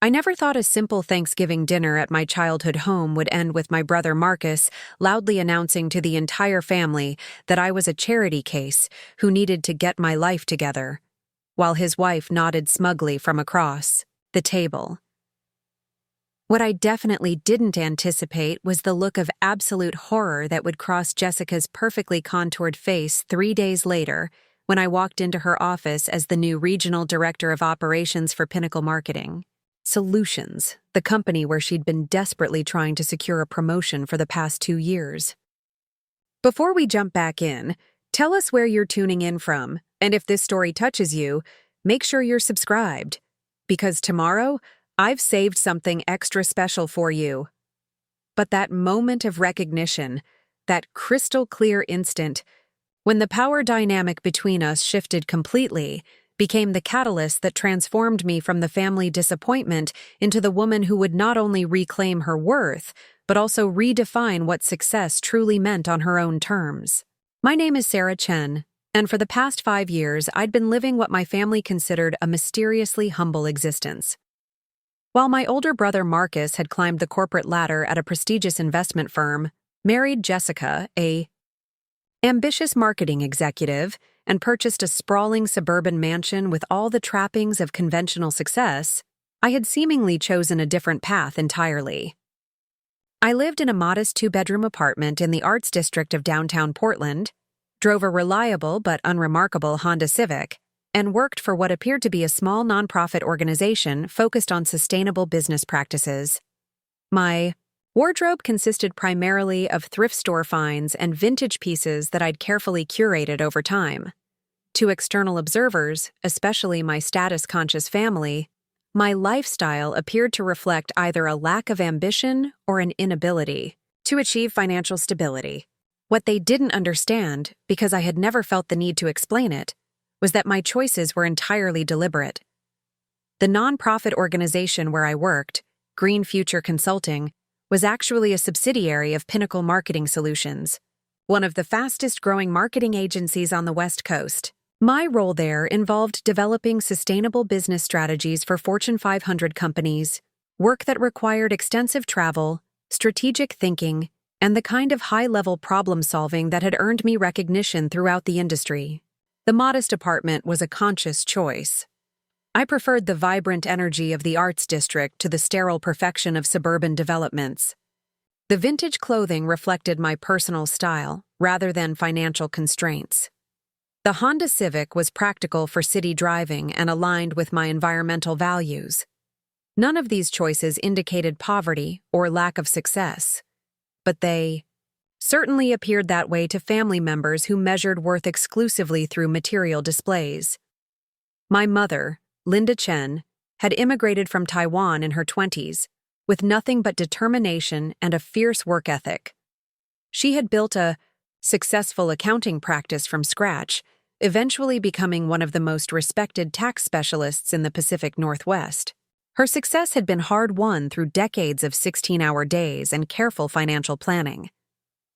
I never thought a simple Thanksgiving dinner at my childhood home would end with my brother Marcus loudly announcing to the entire family that I was a charity case who needed to get my life together, while his wife nodded smugly from across the table. What I definitely didn't anticipate was the look of absolute horror that would cross Jessica's perfectly contoured face 3 days later when I walked into her office as the new Regional Director of Operations for Pinnacle Marketing Solutions, the company where she'd been desperately trying to secure a promotion for the past 2 years. Before we jump back in, tell us where you're tuning in from, and if this story touches you, make sure you're subscribed, because tomorrow, I've saved something extra special for you. But that moment of recognition, that crystal clear instant, when the power dynamic between us shifted completely, became the catalyst that transformed me from the family disappointment into the woman who would not only reclaim her worth, but also redefine what success truly meant on her own terms. My name is Sarah Chen, and for the past 5 years, I'd been living what my family considered a mysteriously humble existence. While my older brother Marcus had climbed the corporate ladder at a prestigious investment firm, married Jessica, a ambitious marketing executive, and purchased a sprawling suburban mansion with all the trappings of conventional success, I had seemingly chosen a different path entirely. I lived in a modest 2-bedroom apartment in the arts district of downtown Portland, drove a reliable but unremarkable Honda Civic, and worked for what appeared to be a small nonprofit organization focused on sustainable business practices. My wardrobe consisted primarily of thrift store finds and vintage pieces that I'd carefully curated over time. To external observers, especially my status-conscious family, my lifestyle appeared to reflect either a lack of ambition or an inability to achieve financial stability. What they didn't understand, because I had never felt the need to explain it, was that my choices were entirely deliberate. The nonprofit organization where I worked, Green Future Consulting, was actually a subsidiary of Pinnacle Marketing Solutions, one of the fastest-growing marketing agencies on the West Coast. My role there involved developing sustainable business strategies for Fortune 500 companies, work that required extensive travel, strategic thinking, and the kind of high-level problem-solving that had earned me recognition throughout the industry. The modest apartment was a conscious choice. I preferred the vibrant energy of the arts district to the sterile perfection of suburban developments. The vintage clothing reflected my personal style, rather than financial constraints. The Honda Civic was practical for city driving and aligned with my environmental values. None of these choices indicated poverty or lack of success, but they certainly appeared that way to family members who measured worth exclusively through material displays. My mother, Linda Chen, had immigrated from Taiwan in her 20s, with nothing but determination and a fierce work ethic. She had built a successful accounting practice from scratch, eventually becoming one of the most respected tax specialists in the Pacific Northwest. Her success had been hard-won through decades of 16-hour days and careful financial planning.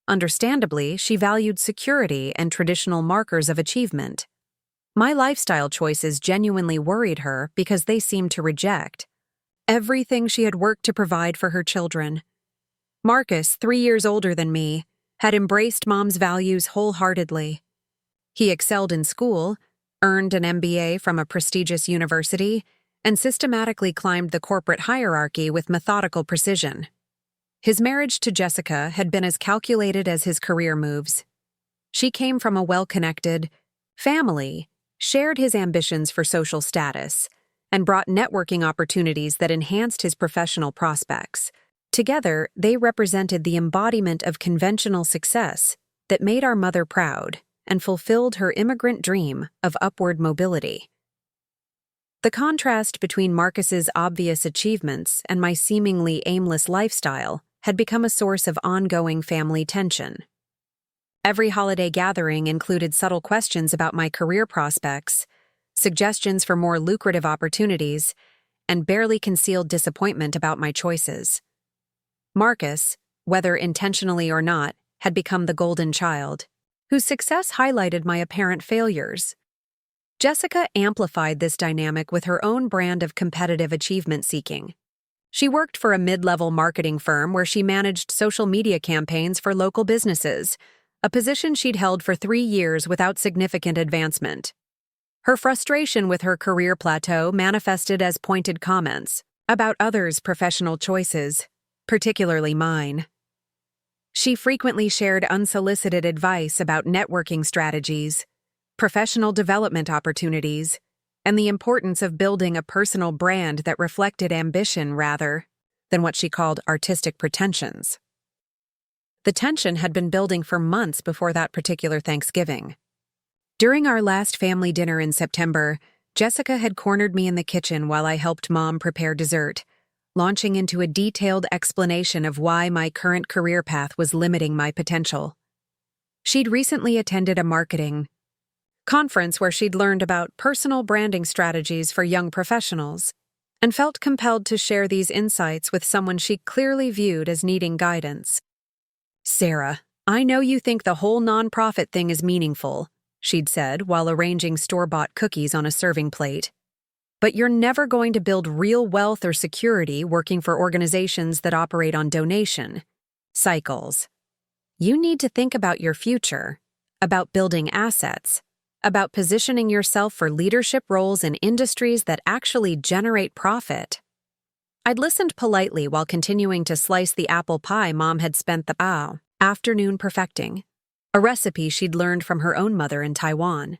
Understandably, she valued security and traditional markers of achievement. My lifestyle choices genuinely worried her because they seemed to reject everything she had worked to provide for her children. Marcus, 3 years older than me, had embraced Mom's values wholeheartedly. He excelled in school, earned an MBA from a prestigious university, and systematically climbed the corporate hierarchy with methodical precision. His marriage to Jessica had been as calculated as his career moves. She came from a well-connected family, shared his ambitions for social status, and brought networking opportunities that enhanced his professional prospects. Together, they represented the embodiment of conventional success that made our mother proud and fulfilled her immigrant dream of upward mobility. The contrast between Marcus's obvious achievements and my seemingly aimless lifestyle had become a source of ongoing family tension. Every holiday gathering included subtle questions about my career prospects, suggestions for more lucrative opportunities, and barely concealed disappointment about my choices. Marcus, whether intentionally or not, had become the golden child, whose success highlighted my apparent failures. Jessica amplified this dynamic with her own brand of competitive achievement seeking. She worked for a mid-level marketing firm where she managed social media campaigns for local businesses, a position she'd held for 3 years without significant advancement. Her frustration with her career plateau manifested as pointed comments about others' professional choices, particularly mine. She frequently shared unsolicited advice about networking strategies, professional development opportunities, and the importance of building a personal brand that reflected ambition rather than what she called artistic pretensions. The tension had been building for months before that particular Thanksgiving. During our last family dinner in September, Jessica had cornered me in the kitchen while I helped Mom prepare dessert, launching into a detailed explanation of why my current career path was limiting my potential. She'd recently attended a marketing conference where she'd learned about personal branding strategies for young professionals and felt compelled to share these insights with someone she clearly viewed as needing guidance. "Sarah, I know you think the whole nonprofit thing is meaningful," she'd said while arranging store-bought cookies on a serving plate. "But you're never going to build real wealth or security working for organizations that operate on donation cycles. You need to think about your future, about building assets, about positioning yourself for leadership roles in industries that actually generate profit." I'd listened politely while continuing to slice the apple pie Mom had spent the afternoon perfecting, a recipe she'd learned from her own mother in Taiwan.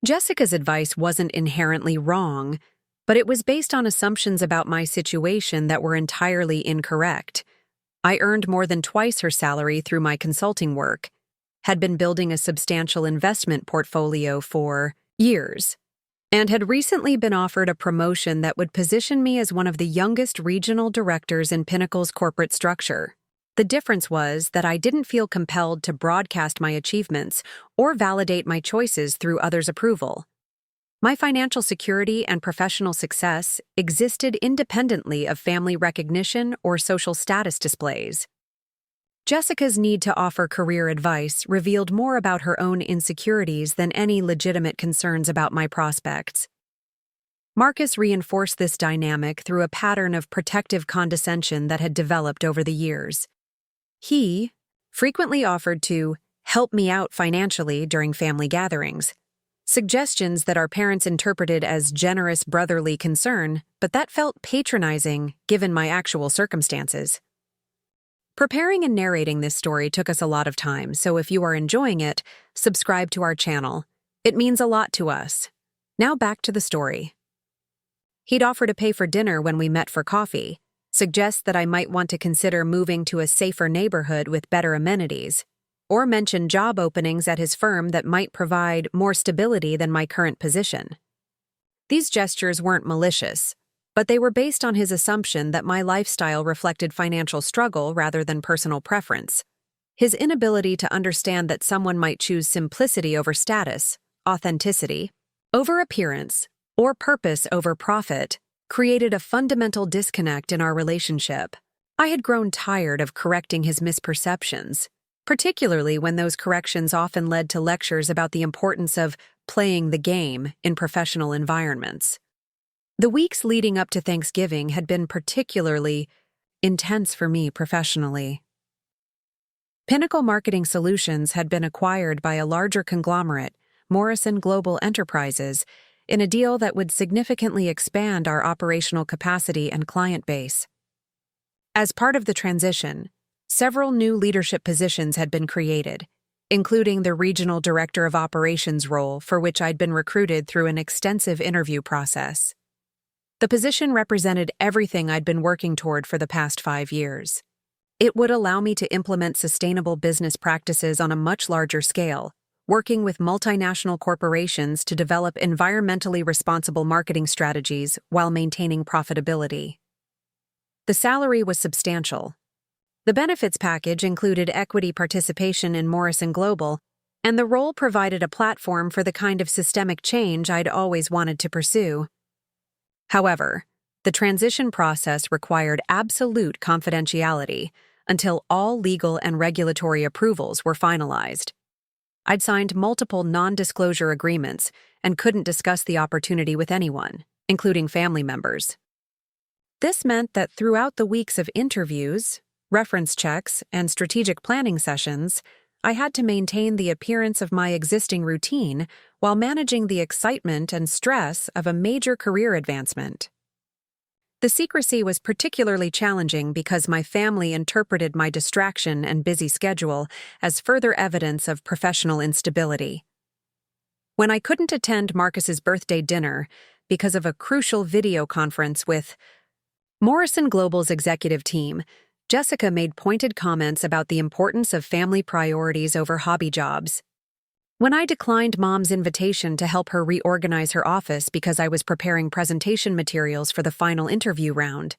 Jessica's advice wasn't inherently wrong, but it was based on assumptions about my situation that were entirely incorrect. I earned more than twice her salary through my consulting work, had been building a substantial investment portfolio for years, and had recently been offered a promotion that would position me as one of the youngest regional directors in Pinnacle's corporate structure. The difference was that I didn't feel compelled to broadcast my achievements or validate my choices through others' approval. My financial security and professional success existed independently of family recognition or social status displays. Jessica's need to offer career advice revealed more about her own insecurities than any legitimate concerns about my prospects. Marcus reinforced this dynamic through a pattern of protective condescension that had developed over the years. He frequently offered to help me out financially during family gatherings, suggestions that our parents interpreted as generous brotherly concern, but that felt patronizing given my actual circumstances. Preparing and narrating this story took us a lot of time, so if you are enjoying it, subscribe to our channel. It means a lot to us. Now back to the story. He'd offer to pay for dinner when we met for coffee, suggest that I might want to consider moving to a safer neighborhood with better amenities, or mention job openings at his firm that might provide more stability than my current position. These gestures weren't malicious, but they were based on his assumption that my lifestyle reflected financial struggle rather than personal preference. His inability to understand that someone might choose simplicity over status, authenticity over appearance, or purpose over profit created a fundamental disconnect in our relationship. I had grown tired of correcting his misperceptions, particularly when those corrections often led to lectures about the importance of playing the game in professional environments. The weeks leading up to Thanksgiving had been particularly intense for me professionally. Pinnacle Marketing Solutions had been acquired by a larger conglomerate, Morrison Global Enterprises, in a deal that would significantly expand our operational capacity and client base. As part of the transition, several new leadership positions had been created, including the Regional Director of Operations role for which I'd been recruited through an extensive interview process. The position represented everything I'd been working toward for the past 5 years. It would allow me to implement sustainable business practices on a much larger scale, working with multinational corporations to develop environmentally responsible marketing strategies while maintaining profitability. The salary was substantial. The benefits package included equity participation in Morrison Global, and the role provided a platform for the kind of systemic change I'd always wanted to pursue. However, the transition process required absolute confidentiality until all legal and regulatory approvals were finalized. I'd signed multiple non-disclosure agreements, and couldn't discuss the opportunity with anyone, including family members. This meant that throughout the weeks of interviews, reference checks, and strategic planning sessions, I had to maintain the appearance of my existing routine while managing the excitement and stress of a major career advancement. The secrecy was particularly challenging because my family interpreted my distraction and busy schedule as further evidence of professional instability. When I couldn't attend Marcus's birthday dinner because of a crucial video conference with Morrison Global's executive team, Jessica made pointed comments about the importance of family priorities over hobby jobs. When I declined Mom's invitation to help her reorganize her office because I was preparing presentation materials for the final interview round,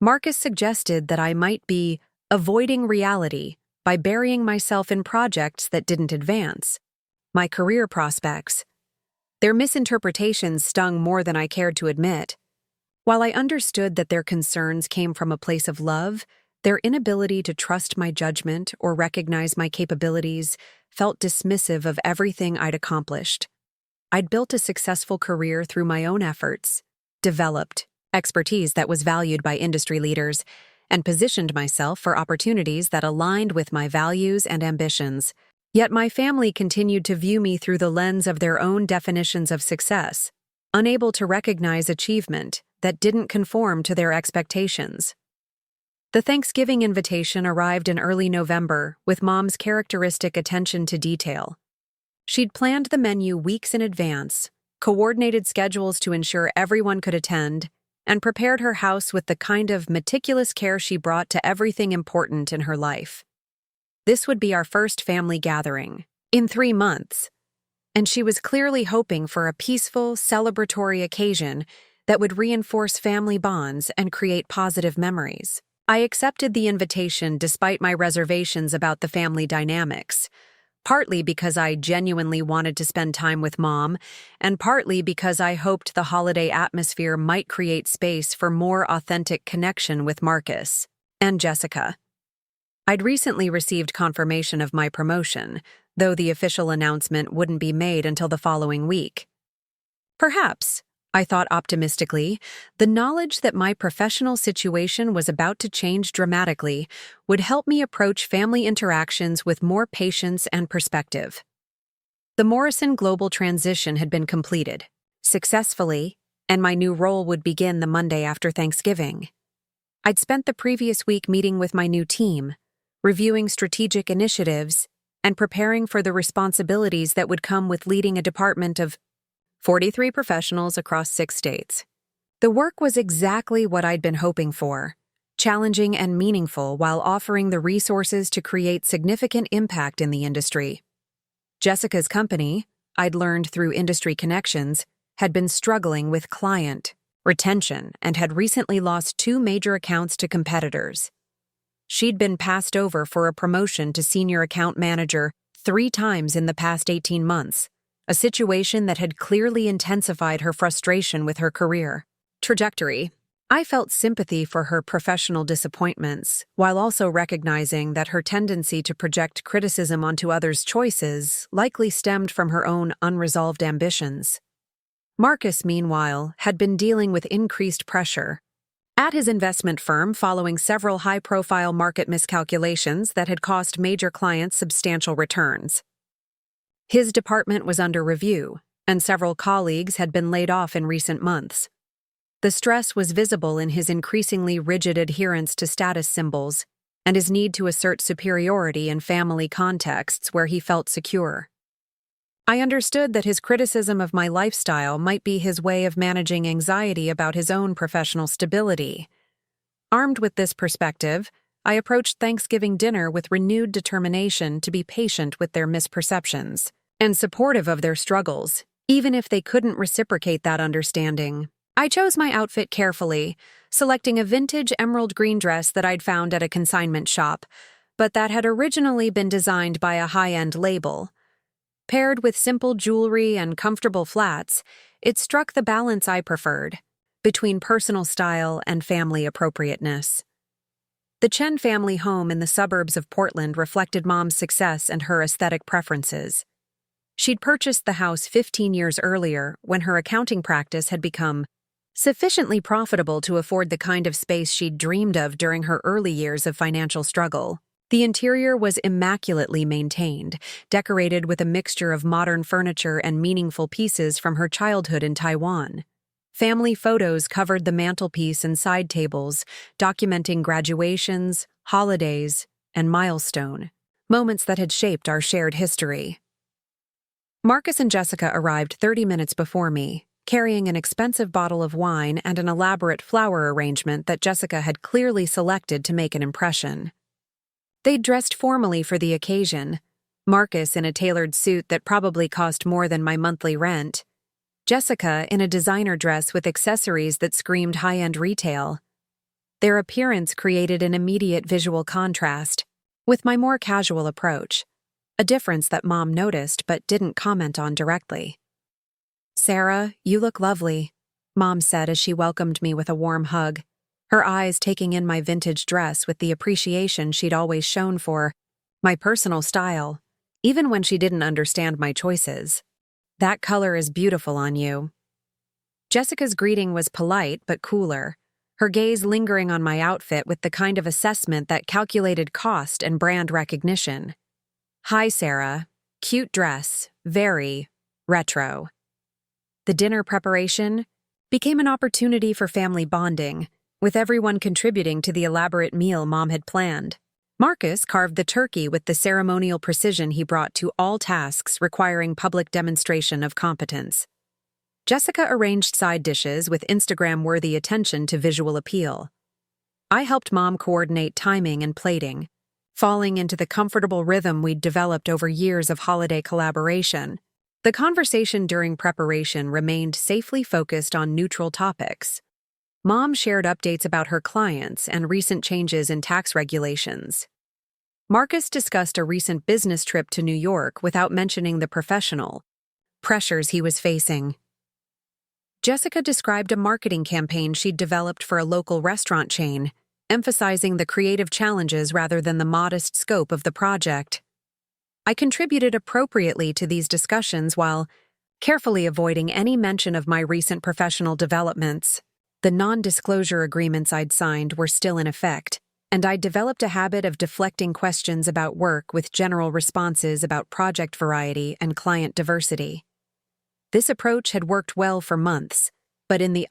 Marcus suggested that I might be avoiding reality by burying myself in projects that didn't advance my career prospects. Their misinterpretations stung more than I cared to admit. While I understood that their concerns came from a place of love, their inability to trust my judgment or recognize my capabilities felt dismissive of everything I'd accomplished. I'd built a successful career through my own efforts, developed expertise that was valued by industry leaders, and positioned myself for opportunities that aligned with my values and ambitions. Yet my family continued to view me through the lens of their own definitions of success, unable to recognize achievement that didn't conform to their expectations. The Thanksgiving invitation arrived in early November with Mom's characteristic attention to detail. She'd planned the menu weeks in advance, coordinated schedules to ensure everyone could attend, and prepared her house with the kind of meticulous care she brought to everything important in her life. This would be our first family gathering in 3 months, and she was clearly hoping for a peaceful, celebratory occasion that would reinforce family bonds and create positive memories. I accepted the invitation despite my reservations about the family dynamics, partly because I genuinely wanted to spend time with Mom, and partly because I hoped the holiday atmosphere might create space for more authentic connection with Marcus and Jessica. I'd recently received confirmation of my promotion, though the official announcement wouldn't be made until the following week. Perhaps, I thought optimistically, the knowledge that my professional situation was about to change dramatically would help me approach family interactions with more patience and perspective. The Morrison Global transition had been completed successfully, and my new role would begin the Monday after Thanksgiving. I'd spent the previous week meeting with my new team, reviewing strategic initiatives, and preparing for the responsibilities that would come with leading a department of 43 professionals across 6 states. The work was exactly what I'd been hoping for, challenging and meaningful while offering the resources to create significant impact in the industry. Jessica's company, I'd learned through industry connections, had been struggling with client retention and had recently lost 2 major accounts to competitors. She'd been passed over for a promotion to senior account manager 3 times in the past 18 months, a situation that had clearly intensified her frustration with her career trajectory. I felt sympathy for her professional disappointments, while also recognizing that her tendency to project criticism onto others' choices likely stemmed from her own unresolved ambitions. Marcus, meanwhile, had been dealing with increased pressure at his investment firm following several high-profile market miscalculations that had cost major clients substantial returns. His department was under review, and several colleagues had been laid off in recent months. The stress was visible in his increasingly rigid adherence to status symbols and his need to assert superiority in family contexts where he felt secure. I understood that his criticism of my lifestyle might be his way of managing anxiety about his own professional stability. Armed with this perspective, I approached Thanksgiving dinner with renewed determination to be patient with their misperceptions and supportive of their struggles, even if they couldn't reciprocate that understanding. I chose my outfit carefully, selecting a vintage emerald green dress that I'd found at a consignment shop, but that had originally been designed by a high-end label. Paired with simple jewelry and comfortable flats, it struck the balance I preferred, between personal style and family appropriateness. The Chen family home in the suburbs of Portland reflected Mom's success and her aesthetic preferences. She'd purchased the house 15 years earlier when her accounting practice had become sufficiently profitable to afford the kind of space she'd dreamed of during her early years of financial struggle. The interior was immaculately maintained, decorated with a mixture of modern furniture and meaningful pieces from her childhood in Taiwan. Family photos covered the mantelpiece and side tables, documenting graduations, holidays, and milestone moments that had shaped our shared history. Marcus and Jessica arrived 30 minutes before me, carrying an expensive bottle of wine and an elaborate flower arrangement that Jessica had clearly selected to make an impression. They'd dressed formally for the occasion, Marcus in a tailored suit that probably cost more than my monthly rent, Jessica in a designer dress with accessories that screamed high-end retail. Their appearance created an immediate visual contrast with my more casual approach, a difference that Mom noticed but didn't comment on directly. "Sarah, you look lovely," Mom said as she welcomed me with a warm hug, her eyes taking in my vintage dress with the appreciation she'd always shown for my personal style, even when she didn't understand my choices. "That color is beautiful on you." Jessica's greeting was polite but cooler, her gaze lingering on my outfit with the kind of assessment that calculated cost and brand recognition. "Hi, Sarah. Cute dress. Very retro." The dinner preparation became an opportunity for family bonding, with everyone contributing to the elaborate meal Mom had planned. Marcus carved the turkey with the ceremonial precision he brought to all tasks requiring public demonstration of competence. Jessica arranged side dishes with Instagram-worthy attention to visual appeal. I helped Mom coordinate timing and plating, falling into the comfortable rhythm we'd developed over years of holiday collaboration. The conversation during preparation remained safely focused on neutral topics. Mom shared updates about her clients and recent changes in tax regulations. Marcus discussed a recent business trip to New York without mentioning the professional pressures he was facing. Jessica described a marketing campaign she'd developed for a local restaurant chain, emphasizing the creative challenges rather than the modest scope of the project. I contributed appropriately to these discussions while carefully avoiding any mention of my recent professional developments. The non-disclosure agreements I'd signed were still in effect, and I'd developed a habit of deflecting questions about work with general responses about project variety and client diversity. This approach had worked well for months, but in the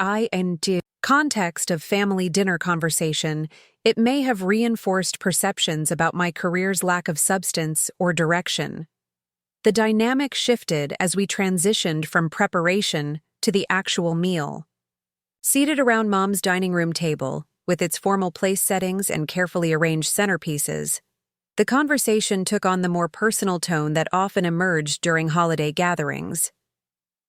context of family dinner conversation, it may have reinforced perceptions about my career's lack of substance or direction. The dynamic shifted as we transitioned from preparation to the actual meal. Seated around Mom's dining room table, with its formal place settings and carefully arranged centerpieces, the conversation took on the more personal tone that often emerged during holiday gatherings.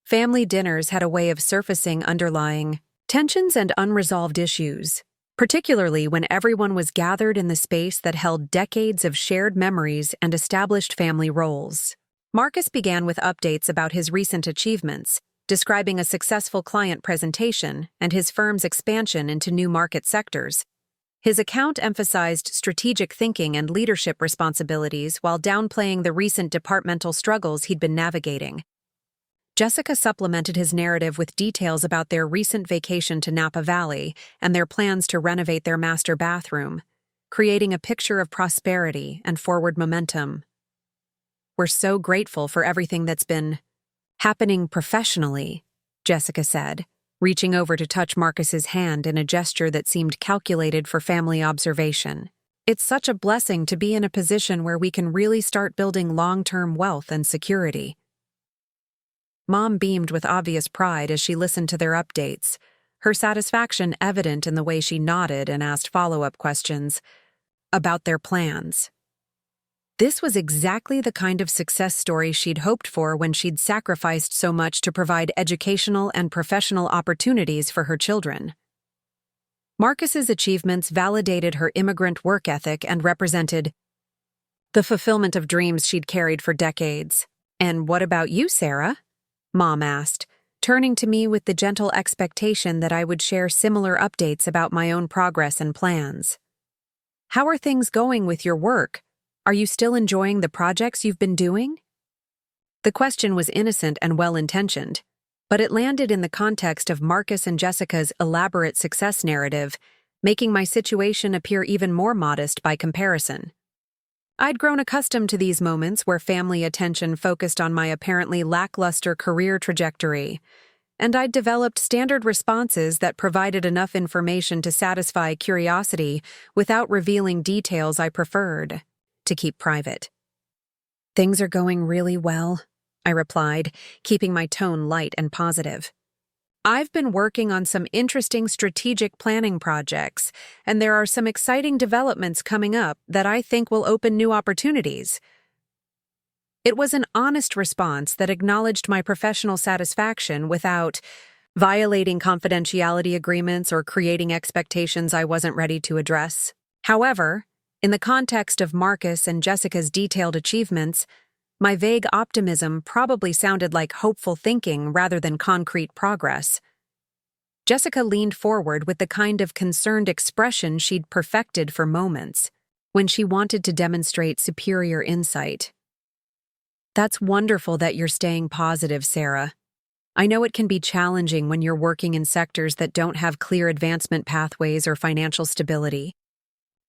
Family dinners had a way of surfacing underlying tensions and unresolved issues, particularly when everyone was gathered in the space that held decades of shared memories and established family roles. Marcus began with updates about his recent achievements, describing a successful client presentation and his firm's expansion into new market sectors. His account emphasized strategic thinking and leadership responsibilities while downplaying the recent departmental struggles he'd been navigating. Jessica supplemented his narrative with details about their recent vacation to Napa Valley and their plans to renovate their master bathroom, creating a picture of prosperity and forward momentum. "We're so grateful for everything that's been happening professionally," Jessica said, reaching over to touch Marcus's hand in a gesture that seemed calculated for family observation. "It's such a blessing to be in a position where we can really start building long-term wealth and security." Mom beamed with obvious pride as she listened to their updates, her satisfaction evident in the way she nodded and asked follow-up questions about their plans. This was exactly the kind of success story she'd hoped for when she'd sacrificed so much to provide educational and professional opportunities for her children. Marcus's achievements validated her immigrant work ethic and represented the fulfillment of dreams she'd carried for decades. "And what about you, Sarah?" Mom asked, turning to me with the gentle expectation that I would share similar updates about my own progress and plans. "How are things going with your work? Are you still enjoying the projects you've been doing?" The question was innocent and well-intentioned, but it landed in the context of Marcus and Jessica's elaborate success narrative, making my situation appear even more modest by comparison. I'd grown accustomed to these moments where family attention focused on my apparently lackluster career trajectory, and I'd developed standard responses that provided enough information to satisfy curiosity without revealing details I preferred to keep private. "Things are going really well," I replied, keeping my tone light and positive. "I've been working on some interesting strategic planning projects, and there are some exciting developments coming up that I think will open new opportunities." It was an honest response that acknowledged my professional satisfaction without violating confidentiality agreements or creating expectations I wasn't ready to address. However, in the context of Marcus and Jessica's detailed achievements, my vague optimism probably sounded like hopeful thinking rather than concrete progress. Jessica leaned forward with the kind of concerned expression she'd perfected for moments, when she wanted to demonstrate superior insight. "That's wonderful that you're staying positive, Sarah. I know it can be challenging when you're working in sectors that don't have clear advancement pathways or financial stability.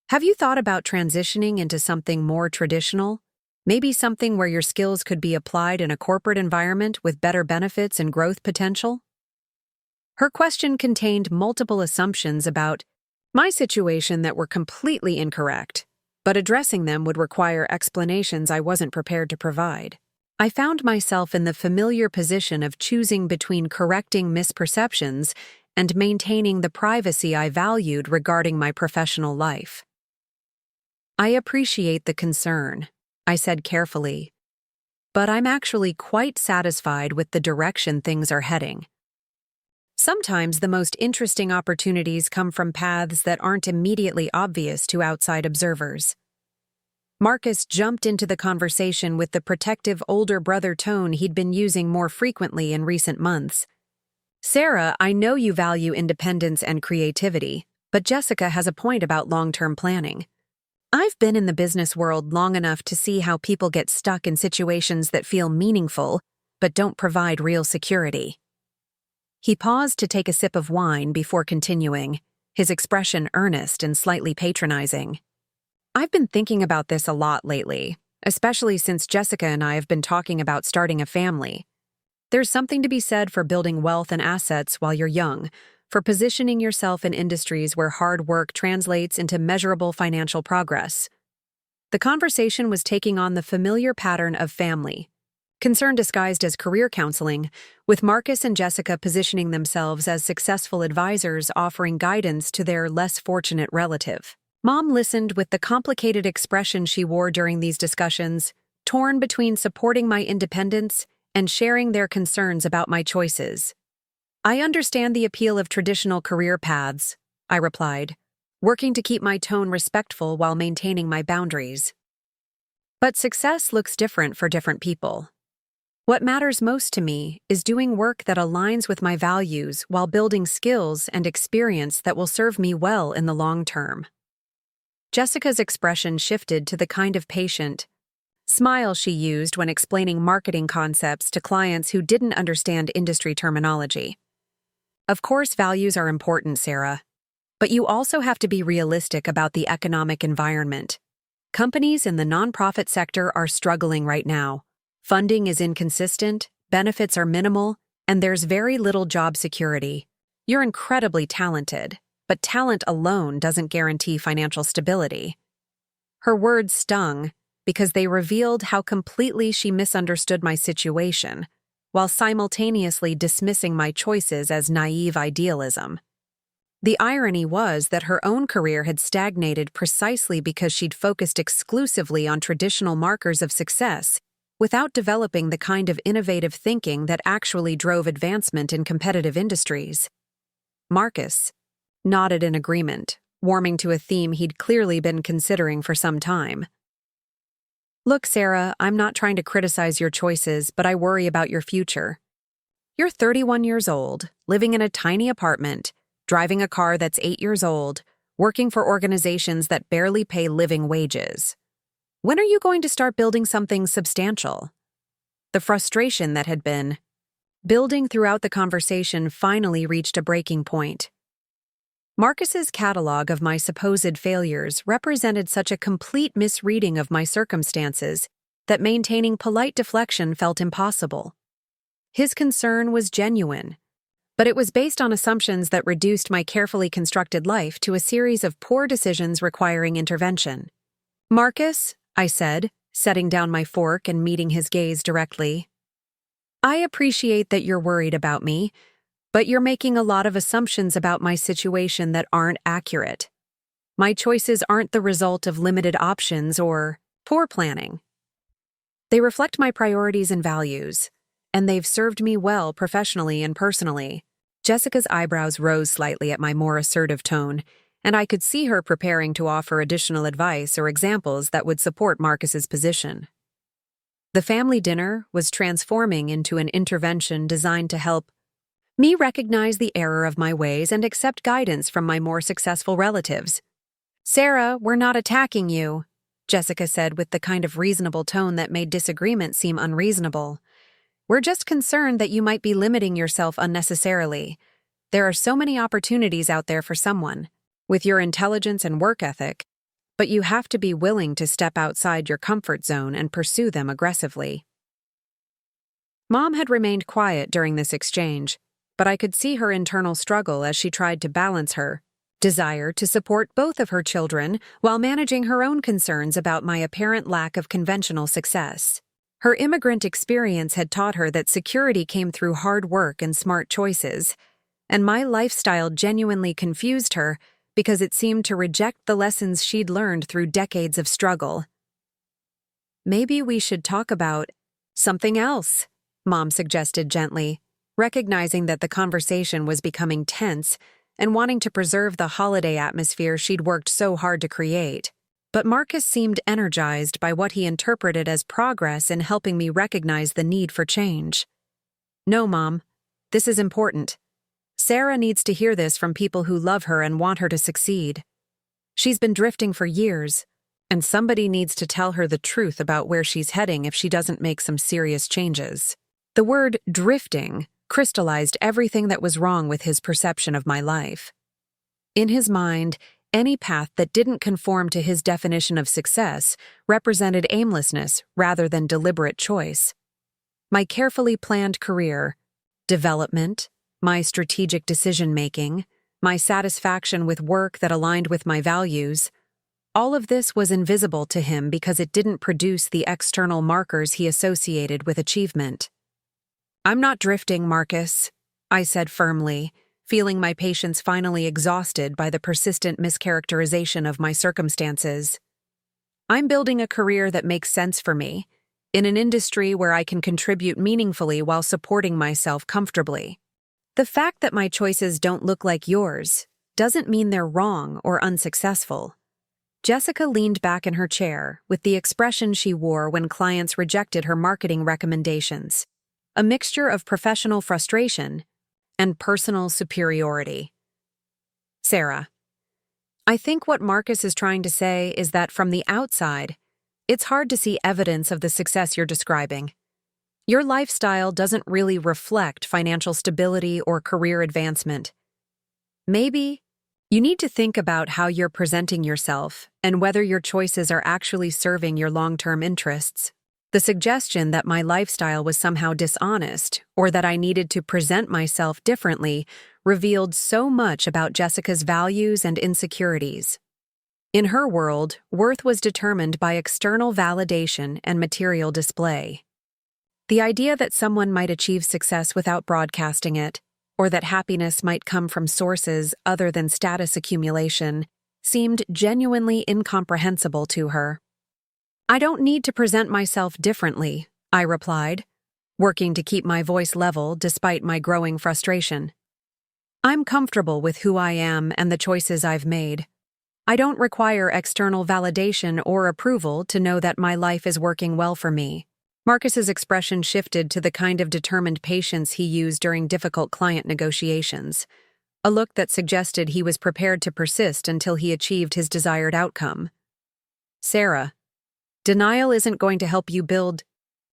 Have you thought about transitioning into something more traditional? Maybe something where your skills could be applied in a corporate environment with better benefits and growth potential?" Her question contained multiple assumptions about my situation that were completely incorrect, but addressing them would require explanations I wasn't prepared to provide. I found myself in the familiar position of choosing between correcting misperceptions and maintaining the privacy I valued regarding my professional life. "I appreciate the concern," I said carefully, "but I'm actually quite satisfied with the direction things are heading. Sometimes the most interesting opportunities come from paths that aren't immediately obvious to outside observers." Marcus jumped into the conversation with the protective older brother tone he'd been using more frequently in recent months. "Sarah, I know you value independence and creativity, but Jessica has a point about long-term planning. I've been in the business world long enough to see how people get stuck in situations that feel meaningful but don't provide real security." He paused to take a sip of wine before continuing, his expression earnest and slightly patronizing. "I've been thinking about this a lot lately, especially since Jessica and I have been talking about starting a family. There's something to be said for building wealth and assets while you're young, for positioning yourself in industries where hard work translates into measurable financial progress." The conversation was taking on the familiar pattern of family concern disguised as career counseling, with Marcus and Jessica positioning themselves as successful advisors offering guidance to their less fortunate relative. Mom listened with the complicated expression she wore during these discussions, torn between supporting my independence and sharing their concerns about my choices. "I understand the appeal of traditional career paths," I replied, working to keep my tone respectful while maintaining my boundaries. "But success looks different for different people. What matters most to me is doing work that aligns with my values while building skills and experience that will serve me well in the long term." Jessica's expression shifted to the kind of patient smile she used when explaining marketing concepts to clients who didn't understand industry terminology. "Of course, values are important, Sarah, but you also have to be realistic about the economic environment. Companies in the nonprofit sector are struggling right now. Funding is inconsistent, benefits are minimal, and there's very little job security. You're incredibly talented, but talent alone doesn't guarantee financial stability." Her words stung because they revealed how completely she misunderstood my situation, while simultaneously dismissing my choices as naive idealism. The irony was that her own career had stagnated precisely because she'd focused exclusively on traditional markers of success, without developing the kind of innovative thinking that actually drove advancement in competitive industries. Marcus nodded in agreement, warming to a theme he'd clearly been considering for some time. "Look, Sarah, I'm not trying to criticize your choices, but I worry about your future. You're 31 years old, living in a tiny apartment, driving a car that's 8 years old, working for organizations that barely pay living wages. When are you going to start building something substantial?" The frustration that had been building throughout the conversation finally reached a breaking point. Marcus's catalog of my supposed failures represented such a complete misreading of my circumstances that maintaining polite deflection felt impossible. His concern was genuine, but it was based on assumptions that reduced my carefully constructed life to a series of poor decisions requiring intervention. "Marcus," I said, setting down my fork and meeting his gaze directly, "I appreciate that you're worried about me, but you're making a lot of assumptions about my situation that aren't accurate. My choices aren't the result of limited options or poor planning. They reflect my priorities and values, and they've served me well professionally and personally." Jessica's eyebrows rose slightly at my more assertive tone, and I could see her preparing to offer additional advice or examples that would support Marcus's position. The family dinner was transforming into an intervention designed to help me recognize the error of my ways and accept guidance from my more successful relatives. "Sarah, we're not attacking you," Jessica said with the kind of reasonable tone that made disagreement seem unreasonable. "We're just concerned that you might be limiting yourself unnecessarily. There are so many opportunities out there for someone with your intelligence and work ethic, but you have to be willing to step outside your comfort zone and pursue them aggressively." Mom had remained quiet during this exchange, but I could see her internal struggle as she tried to balance her desire to support both of her children while managing her own concerns about my apparent lack of conventional success. Her immigrant experience had taught her that security came through hard work and smart choices, and my lifestyle genuinely confused her because it seemed to reject the lessons she'd learned through decades of struggle. "Maybe we should talk about something else," Mom suggested gently, recognizing that the conversation was becoming tense and wanting to preserve the holiday atmosphere she'd worked so hard to create. But Marcus seemed energized by what he interpreted as progress in helping me recognize the need for change. "No, Mom, this is important. Sarah needs to hear this from people who love her and want her to succeed. She's been drifting for years, and somebody needs to tell her the truth about where she's heading if she doesn't make some serious changes." The word drifting crystallized everything that was wrong with his perception of my life. In his mind, any path that didn't conform to his definition of success represented aimlessness rather than deliberate choice. My carefully planned career, development, my strategic decision-making, my satisfaction with work that aligned with my values, all of this was invisible to him because it didn't produce the external markers he associated with achievement. "I'm not drifting, Marcus," I said firmly, feeling my patience finally exhausted by the persistent mischaracterization of my circumstances. "I'm building a career that makes sense for me, in an industry where I can contribute meaningfully while supporting myself comfortably. The fact that my choices don't look like yours doesn't mean they're wrong or unsuccessful." Jessica leaned back in her chair with the expression she wore when clients rejected her marketing recommendations, a mixture of professional frustration and personal superiority. "Sarah, I think what Marcus is trying to say is that from the outside, it's hard to see evidence of the success you're describing. Your lifestyle doesn't really reflect financial stability or career advancement. Maybe you need to think about how you're presenting yourself and whether your choices are actually serving your long-term interests." The suggestion that my lifestyle was somehow dishonest or that I needed to present myself differently revealed so much about Jessica's values and insecurities. In her world, worth was determined by external validation and material display. The idea that someone might achieve success without broadcasting it, or that happiness might come from sources other than status accumulation, seemed genuinely incomprehensible to her. "I don't need to present myself differently," I replied, working to keep my voice level despite my growing frustration. "I'm comfortable with who I am and the choices I've made. I don't require external validation or approval to know that my life is working well for me." Marcus's expression shifted to the kind of determined patience he used during difficult client negotiations, a look that suggested he was prepared to persist until he achieved his desired outcome. "Sarah, denial isn't going to help you build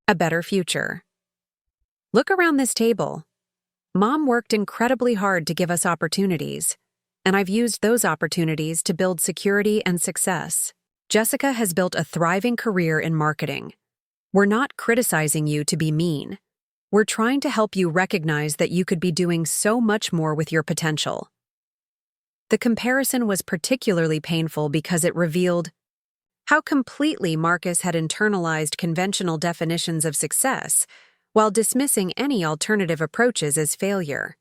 a better future." Look around this table. Mom worked incredibly hard to give us opportunities, and I've used those opportunities to build security and success. Jessica has built a thriving career in marketing. We're not criticizing you to be mean. We're trying to help you recognize that you could be doing so much more with your potential. The comparison was particularly painful because it revealed how completely Marcus had internalized conventional definitions of success while dismissing any alternative approaches as failure.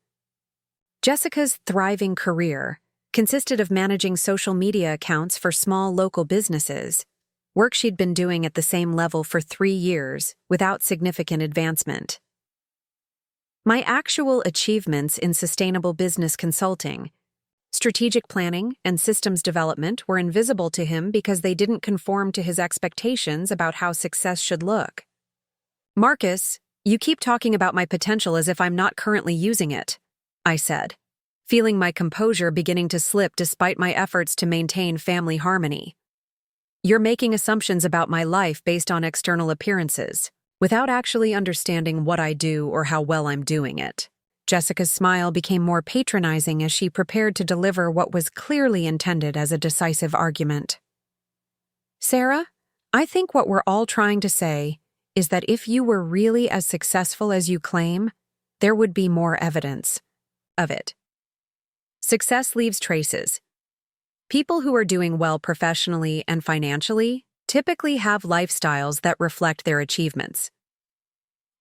Jessica's thriving career consisted of managing social media accounts for small local businesses, work she'd been doing at the same level for 3 years without significant advancement. My actual achievements in sustainable business consulting, strategic planning, and systems development were invisible to him because they didn't conform to his expectations about how success should look. "Marcus, you keep talking about my potential as if I'm not currently using it," I said, feeling my composure beginning to slip despite my efforts to maintain family harmony. "You're making assumptions about my life based on external appearances, without actually understanding what I do or how well I'm doing it." Jessica's smile became more patronizing as she prepared to deliver what was clearly intended as a decisive argument. "Sarah, I think what we're all trying to say is that if you were really as successful as you claim, there would be more evidence of it. Success leaves traces. People who are doing well professionally and financially typically have lifestyles that reflect their achievements.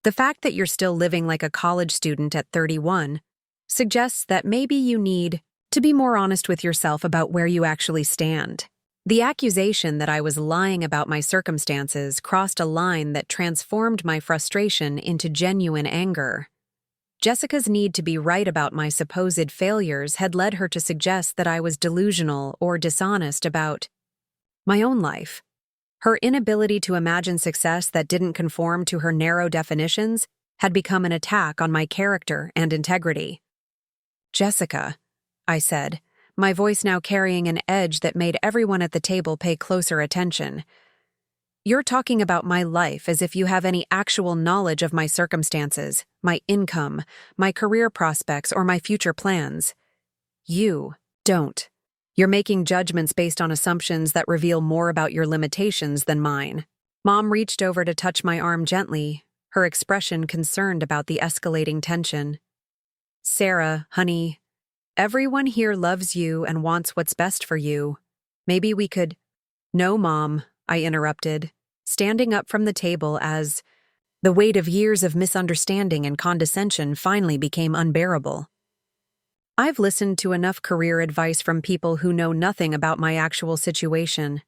The fact that you're still living like a college student at 31 suggests that maybe you need to be more honest with yourself about where you actually stand." The accusation that I was lying about my circumstances crossed a line that transformed my frustration into genuine anger. Jessica's need to be right about my supposed failures had led her to suggest that I was delusional or dishonest about my own life. Her inability to imagine success that didn't conform to her narrow definitions had become an attack on my character and integrity. "Jessica," I said, my voice now carrying an edge that made everyone at the table pay closer attention, "you're talking about my life as if you have any actual knowledge of my circumstances, my income, my career prospects, or my future plans. You don't. You're making judgments based on assumptions that reveal more about your limitations than mine." Mom reached over to touch my arm gently, her expression concerned about the escalating tension. "Sarah, honey, everyone here loves you and wants what's best for you. Maybe we could—" "No, Mom," I interrupted, standing up from the table as the weight of years of misunderstanding and condescension finally became unbearable. "I've listened to enough career advice from people who know nothing about my actual situation.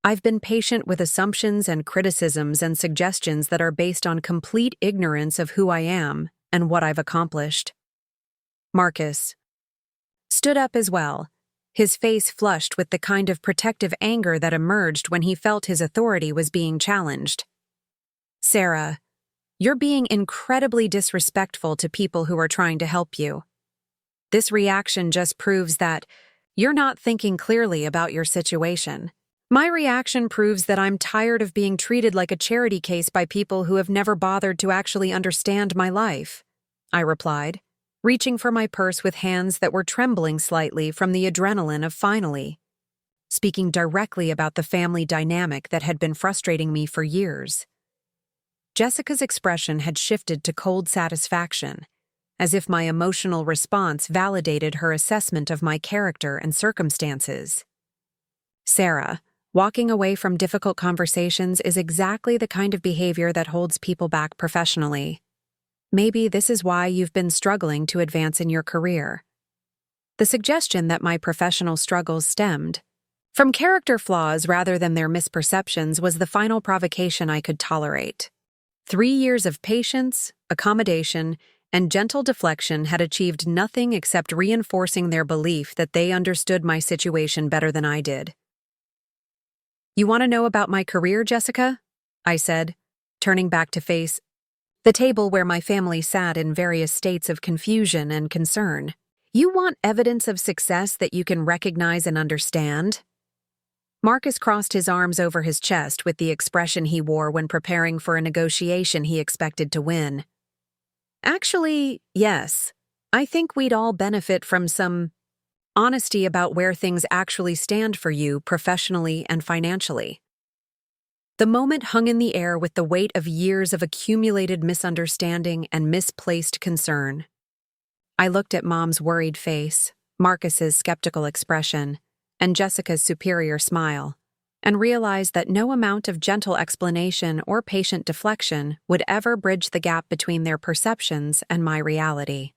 I've been patient with assumptions and criticisms and suggestions that are based on complete ignorance of who I am and what I've accomplished." Marcus stood up as well, his face flushed with the kind of protective anger that emerged when he felt his authority was being challenged. "Sarah, you're being incredibly disrespectful to people who are trying to help you. This reaction just proves that you're not thinking clearly about your situation. My reaction proves that I'm tired of being treated like a charity case by people who have never bothered to actually understand my life," I replied, reaching for my purse with hands that were trembling slightly from the adrenaline of finally speaking directly about the family dynamic that had been frustrating me for years. Jessica's expression had shifted to cold satisfaction, as if my emotional response validated her assessment of my character and circumstances. "Sarah, walking away from difficult conversations is exactly the kind of behavior that holds people back professionally. Maybe this is why you've been struggling to advance in your career." The suggestion that my professional struggles stemmed from character flaws rather than their misperceptions was the final provocation I could tolerate. 3 years of patience, accommodation, and gentle deflection had achieved nothing except reinforcing their belief that they understood my situation better than I did. "You want to know about my career, Jessica?" I said, turning back to face the table where my family sat in various states of confusion and concern. "You want evidence of success that you can recognize and understand?" Marcus crossed his arms over his chest with the expression he wore when preparing for a negotiation he expected to win. Actually, yes. I think we'd all benefit from some honesty about where things actually stand for you professionally and financially. The moment hung in the air with the weight of years of accumulated misunderstanding and misplaced concern. I looked at Mom's worried face, Marcus's skeptical expression, and Jessica's superior smile, and realized that no amount of gentle explanation or patient deflection would ever bridge the gap between their perceptions and my reality.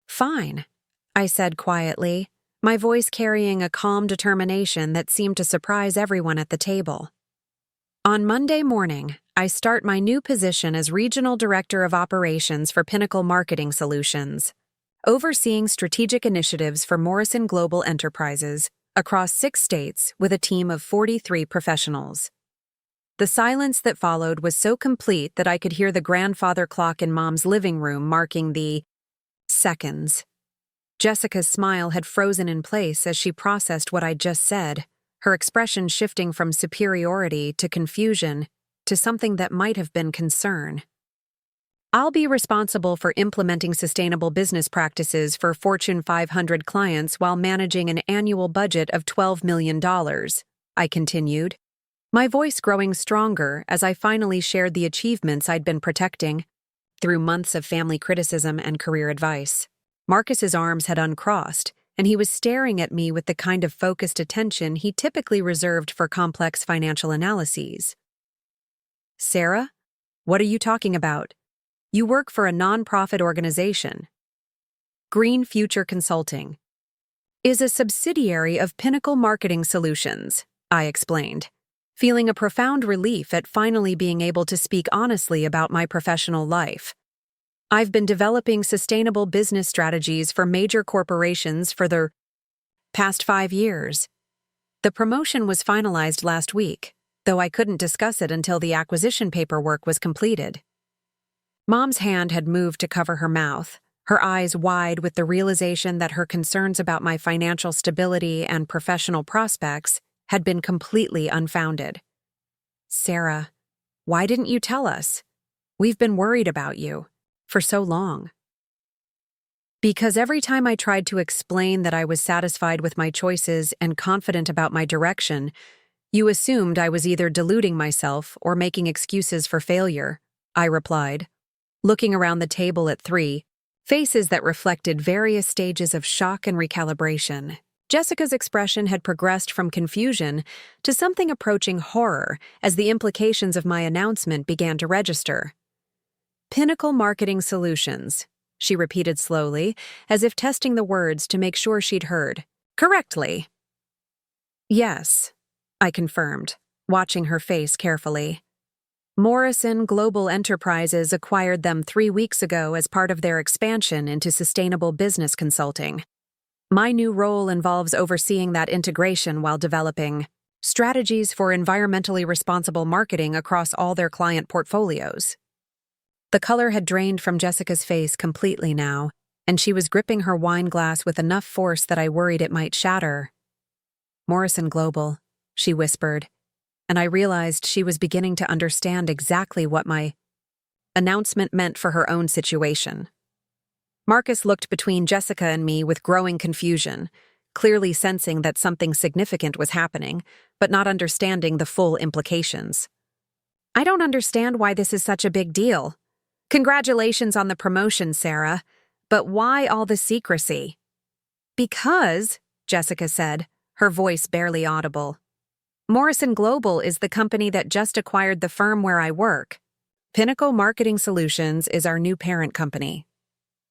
"Fine," I said quietly, my voice carrying a calm determination that seemed to surprise everyone at the table. On Monday morning, I start my new position as Regional Director of Operations for Pinnacle Marketing Solutions, overseeing strategic initiatives for Morrison Global Enterprises across 6 states with a team of 43 professionals. The silence that followed was so complete that I could hear the grandfather clock in Mom's living room marking the seconds. Jessica's smile had frozen in place as she processed what I'd just said, her expression shifting from superiority to confusion to something that might have been concern. "I'll be responsible for implementing sustainable business practices for Fortune 500 clients while managing an annual budget of $12 million, I continued, my voice growing stronger as I finally shared the achievements I'd been protecting through months of family criticism and career advice. Marcus's arms had uncrossed, and he was staring at me with the kind of focused attention he typically reserved for complex financial analyses. "Sarah, what are you talking about? You work for a nonprofit organization. Green Future Consulting is a subsidiary of Pinnacle Marketing Solutions," I explained, feeling a profound relief at finally being able to speak honestly about my professional life. "I've been developing sustainable business strategies for major corporations for the past 5 years. The promotion was finalized last week, though I couldn't discuss it until the acquisition paperwork was completed." Mom's hand had moved to cover her mouth, her eyes wide with the realization that her concerns about my financial stability and professional prospects had been completely unfounded. "Sarah, why didn't you tell us? We've been worried about you for so long." "Because every time I tried to explain that I was satisfied with my choices and confident about my direction, you assumed I was either deluding myself or making excuses for failure," I replied, looking around the table at 3, faces that reflected various stages of shock and recalibration. Jessica's expression had progressed from confusion to something approaching horror as the implications of my announcement began to register. "Pinnacle Marketing Solutions," she repeated slowly, as if testing the words to make sure she'd heard correctly. "Yes," I confirmed, watching her face carefully. "Morrison Global Enterprises acquired them 3 weeks ago as part of their expansion into sustainable business consulting. My new role involves overseeing that integration while developing strategies for environmentally responsible marketing across all their client portfolios." The color had drained from Jessica's face completely now, and she was gripping her wine glass with enough force that I worried it might shatter. "Morrison Global," she whispered, and I realized she was beginning to understand exactly what my announcement meant for her own situation. Marcus looked between Jessica and me with growing confusion, clearly sensing that something significant was happening, but not understanding the full implications. "I don't understand why this is such a big deal. Congratulations on the promotion, Sarah, but why all the secrecy?" "Because," Jessica said, her voice barely audible, "Morrison Global is the company that just acquired the firm where I work. Pinnacle Marketing Solutions is our new parent company."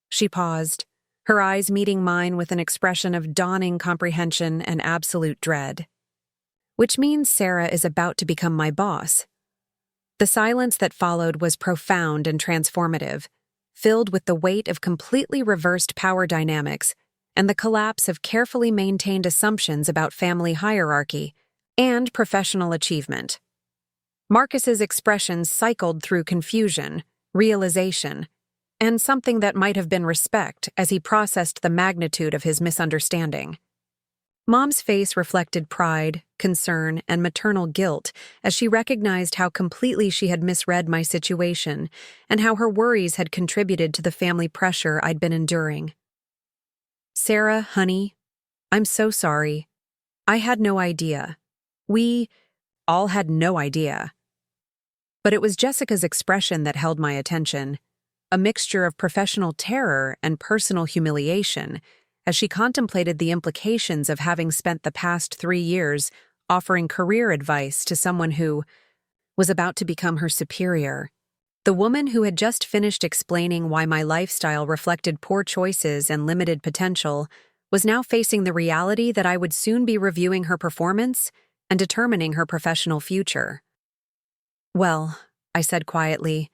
She paused, her eyes meeting mine with an expression of dawning comprehension and absolute dread. "Which means Sarah is about to become my boss." The silence that followed was profound and transformative, filled with the weight of completely reversed power dynamics and the collapse of carefully maintained assumptions about family hierarchy and professional achievement. Marcus's expression cycled through confusion, realization, and something that might have been respect as he processed the magnitude of his misunderstanding. Mom's face reflected pride, concern, and maternal guilt as she recognized how completely she had misread my situation and how her worries had contributed to the family pressure I'd been enduring. "Sarah, honey, I'm so sorry. I had no idea. We all had no idea." But it was Jessica's expression that held my attention, a mixture of professional terror and personal humiliation, as she contemplated the implications of having spent the past 3 years offering career advice to someone who was about to become her superior. The woman who had just finished explaining why my lifestyle reflected poor choices and limited potential was now facing the reality that I would soon be reviewing her performance and determining her professional future. "Well," I said quietly,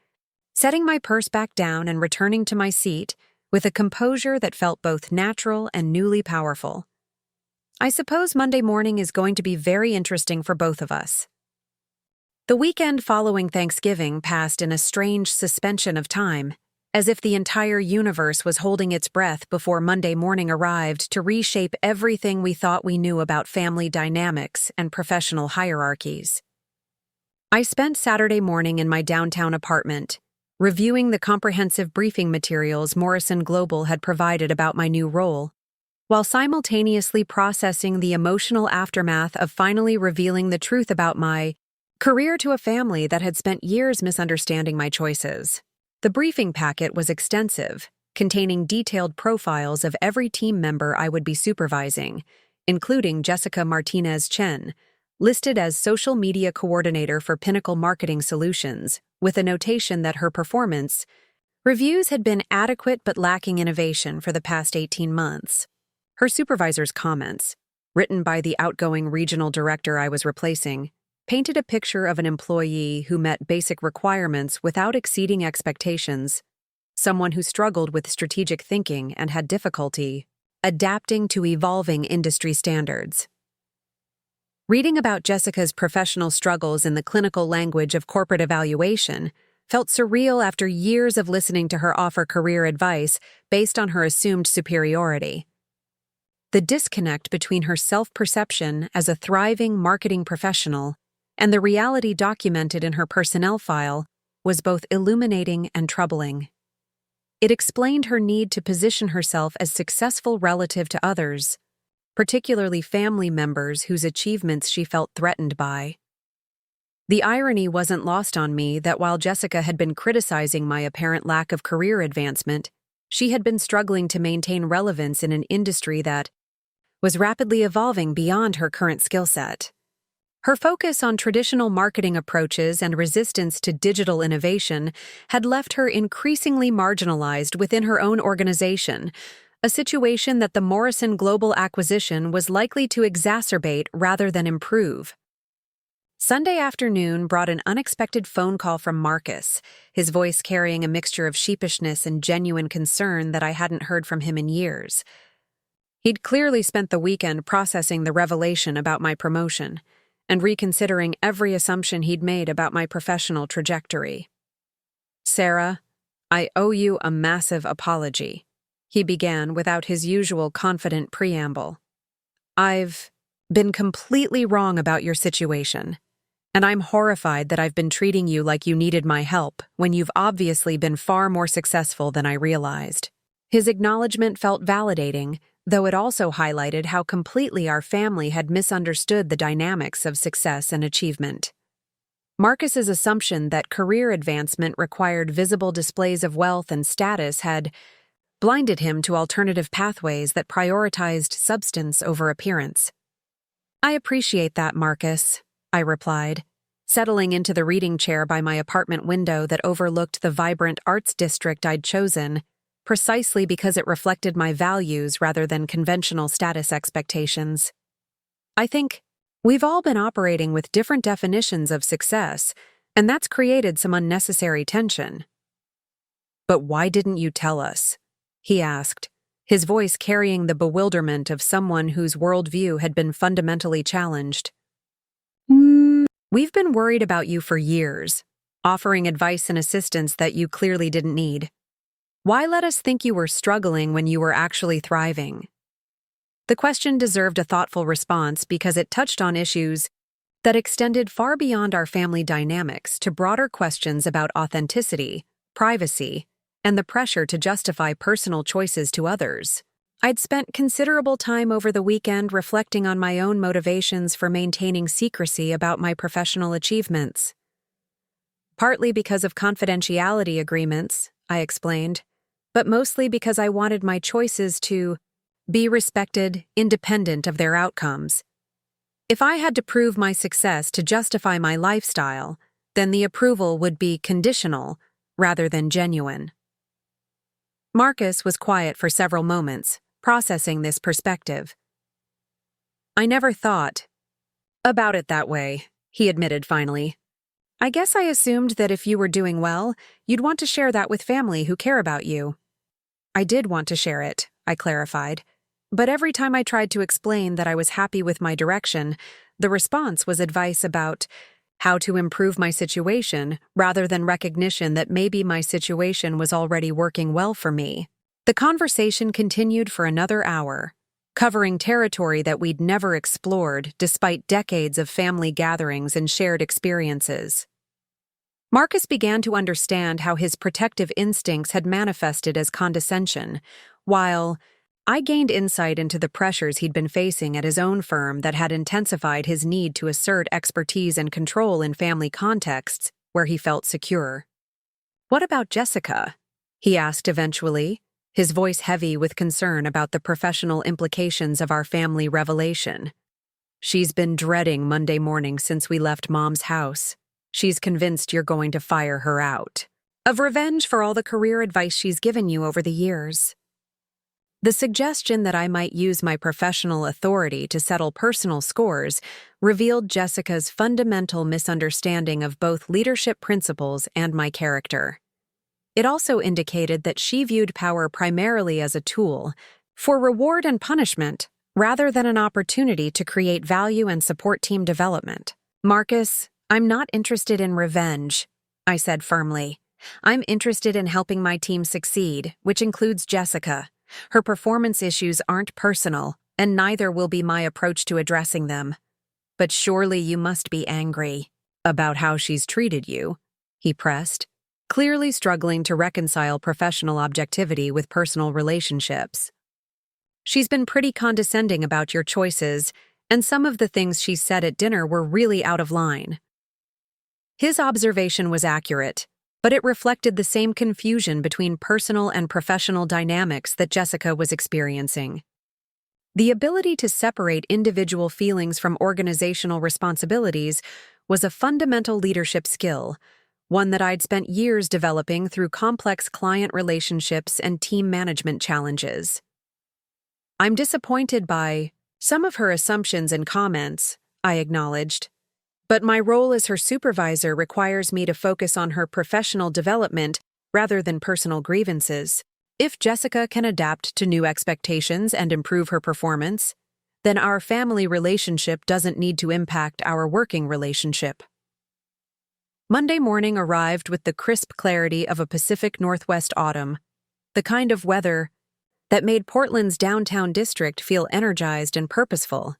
setting my purse back down and returning to my seat with a composure that felt both natural and newly powerful. "I suppose Monday morning is going to be very interesting for both of us." The weekend following Thanksgiving passed in a strange suspension of time, as if the entire universe was holding its breath before Monday morning arrived to reshape everything we thought we knew about family dynamics and professional hierarchies. I spent Saturday morning in my downtown apartment, reviewing the comprehensive briefing materials Morrison Global had provided about my new role, while simultaneously processing the emotional aftermath of finally revealing the truth about my career to a family that had spent years misunderstanding my choices. The briefing packet was extensive, containing detailed profiles of every team member I would be supervising, including Jessica Chen, listed as social media coordinator for Pinnacle Marketing Solutions, with a notation that her performance reviews had been adequate but lacking innovation for the past 18 months. Her supervisor's comments, written by the outgoing regional director I was replacing, painted a picture of an employee who met basic requirements without exceeding expectations, someone who struggled with strategic thinking and had difficulty adapting to evolving industry standards. Reading about Jessica's professional struggles in the clinical language of corporate evaluation felt surreal after years of listening to her offer career advice based on her assumed superiority. The disconnect between her self-perception as a thriving marketing professional and the reality documented in her personnel file was both illuminating and troubling. It explained her need to position herself as successful relative to others, particularly family members whose achievements she felt threatened by. The irony wasn't lost on me that while Jessica had been criticizing my apparent lack of career advancement, she had been struggling to maintain relevance in an industry that was rapidly evolving beyond her current skill set. Her focus on traditional marketing approaches and resistance to digital innovation had left her increasingly marginalized within her own organization, a situation that the Morrison Global acquisition was likely to exacerbate rather than improve. Sunday afternoon brought an unexpected phone call from Marcus, his voice carrying a mixture of sheepishness and genuine concern that I hadn't heard from him in years. He'd clearly spent the weekend processing the revelation about my promotion and reconsidering every assumption he'd made about my professional trajectory. "Sarah, I owe you a massive apology," he began without his usual confident preamble. "I've been completely wrong about your situation, and I'm horrified that I've been treating you like you needed my help when you've obviously been far more successful than I realized." His acknowledgement felt validating, though it also highlighted how completely our family had misunderstood the dynamics of success and achievement. Marcus's assumption that career advancement required visible displays of wealth and status had blinded him to alternative pathways that prioritized substance over appearance. "I appreciate that, Marcus," I replied, settling into the reading chair by my apartment window that overlooked the vibrant arts district I'd chosen, precisely because it reflected my values rather than conventional status expectations. "I think we've all been operating with different definitions of success, and that's created some unnecessary tension." "But why didn't you tell us?" he asked, his voice carrying the bewilderment of someone whose worldview had been fundamentally challenged. "We've been worried about you for years, offering advice and assistance that you clearly didn't need. Why let us think you were struggling when you were actually thriving?" The question deserved a thoughtful response because it touched on issues that extended far beyond our family dynamics to broader questions about authenticity, privacy, and the pressure to justify personal choices to others. I'd spent considerable time over the weekend reflecting on my own motivations for maintaining secrecy about my professional achievements. Partly because of confidentiality agreements, I explained, but mostly because I wanted my choices to be respected, independent of their outcomes. If I had to prove my success to justify my lifestyle, then the approval would be conditional rather than genuine. Marcus was quiet for several moments, processing this perspective. I never thought about it that way, he admitted finally. I guess I assumed that if you were doing well, you'd want to share that with family who care about you. I did want to share it, I clarified. But every time I tried to explain that I was happy with my direction, the response was advice about how to improve my situation rather than recognition that maybe my situation was already working well for me. The conversation continued for another hour, covering territory that we'd never explored despite decades of family gatherings and shared experiences. Marcus began to understand how his protective instincts had manifested as condescension, while I gained insight into the pressures he'd been facing at his own firm that had intensified his need to assert expertise and control in family contexts where he felt secure. "What about Jessica?" he asked eventually, his voice heavy with concern about the professional implications of our family revelation. "She's been dreading Monday morning since we left Mom's house. She's convinced you're going to fire her out. Of revenge for all the career advice she's given you over the years." The suggestion that I might use my professional authority to settle personal scores revealed Jessica's fundamental misunderstanding of both leadership principles and my character. It also indicated that she viewed power primarily as a tool for reward and punishment, rather than an opportunity to create value and support team development. "Marcus, I'm not interested in revenge," I said firmly. "I'm interested in helping my team succeed, which includes Jessica. Her performance issues aren't personal, and neither will be my approach to addressing them. But surely you must be angry about how she's treated you," he pressed, clearly struggling to reconcile professional objectivity with personal relationships. "She's been pretty condescending about your choices, and some of the things she said at dinner were really out of line." His observation was accurate, but it reflected the same confusion between personal and professional dynamics that Jessica was experiencing. The ability to separate individual feelings from organizational responsibilities was a fundamental leadership skill, one that I'd spent years developing through complex client relationships and team management challenges. "I'm disappointed by some of her assumptions and comments," I acknowledged. "But my role as her supervisor requires me to focus on her professional development rather than personal grievances. If Jessica can adapt to new expectations and improve her performance, then our family relationship doesn't need to impact our working relationship." Monday morning arrived with the crisp clarity of a Pacific Northwest autumn, the kind of weather that made Portland's downtown district feel energized and purposeful.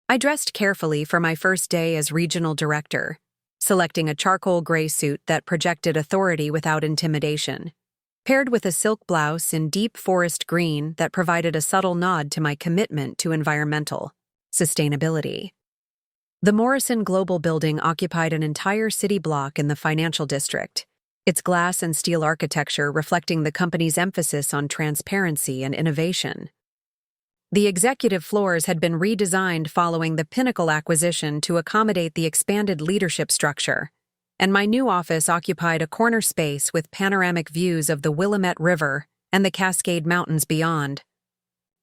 I dressed carefully for my first day as regional director, selecting a charcoal gray suit that projected authority without intimidation, paired with a silk blouse in deep forest green that provided a subtle nod to my commitment to environmental sustainability. The Morrison Global building occupied an entire city block in the financial district, its glass and steel architecture reflecting the company's emphasis on transparency and innovation. The executive floors had been redesigned following the Pinnacle acquisition to accommodate the expanded leadership structure, and my new office occupied a corner space with panoramic views of the Willamette River and the Cascade Mountains beyond.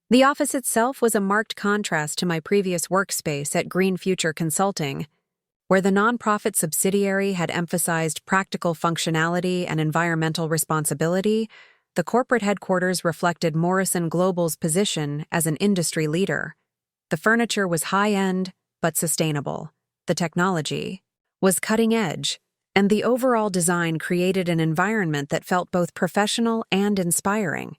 The office itself was a marked contrast to my previous workspace at Green Future Consulting, where the nonprofit subsidiary had emphasized practical functionality and environmental responsibility. The corporate headquarters reflected Morrison Global's position as an industry leader. The furniture was high-end but sustainable. The technology was cutting-edge, and the overall design created an environment that felt both professional and inspiring.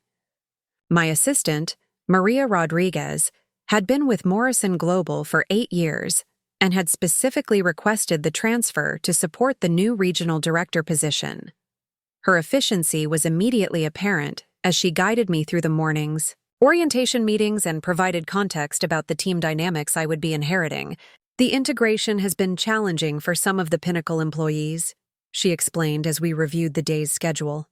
My assistant, Maria Rodriguez, had been with Morrison Global for 8 years and had specifically requested the transfer to support the new regional director position. Her efficiency was immediately apparent as she guided me through the mornings, orientation meetings, and provided context about the team dynamics I would be inheriting. The integration has been challenging for some of the Pinnacle employees, she explained as we reviewed the day's schedule.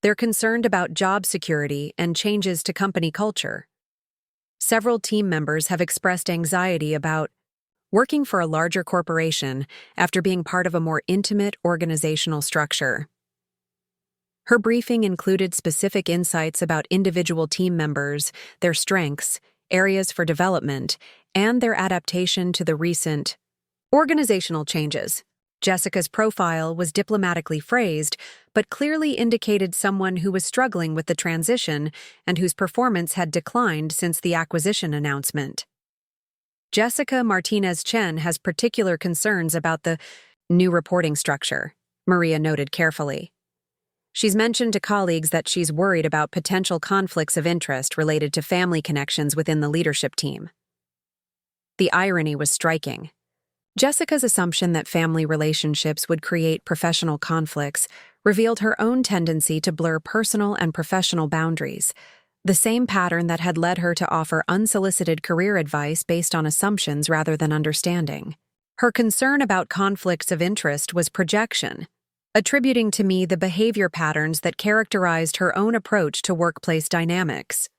They're concerned about job security and changes to company culture. Several team members have expressed anxiety about working for a larger corporation after being part of a more intimate organizational structure. Her briefing included specific insights about individual team members, their strengths, areas for development, and their adaptation to the recent organizational changes. Jessica's profile was diplomatically phrased, but clearly indicated someone who was struggling with the transition and whose performance had declined since the acquisition announcement. Jessica Martinez Chen has particular concerns about the new reporting structure, Maria noted carefully. She's mentioned to colleagues that she's worried about potential conflicts of interest related to family connections within the leadership team. The irony was striking. Jessica's assumption that family relationships would create professional conflicts revealed her own tendency to blur personal and professional boundaries, the same pattern that had led her to offer unsolicited career advice based on assumptions rather than understanding. Her concern about conflicts of interest was projection, attributing to me the behavior patterns that characterized her own approach to workplace dynamics.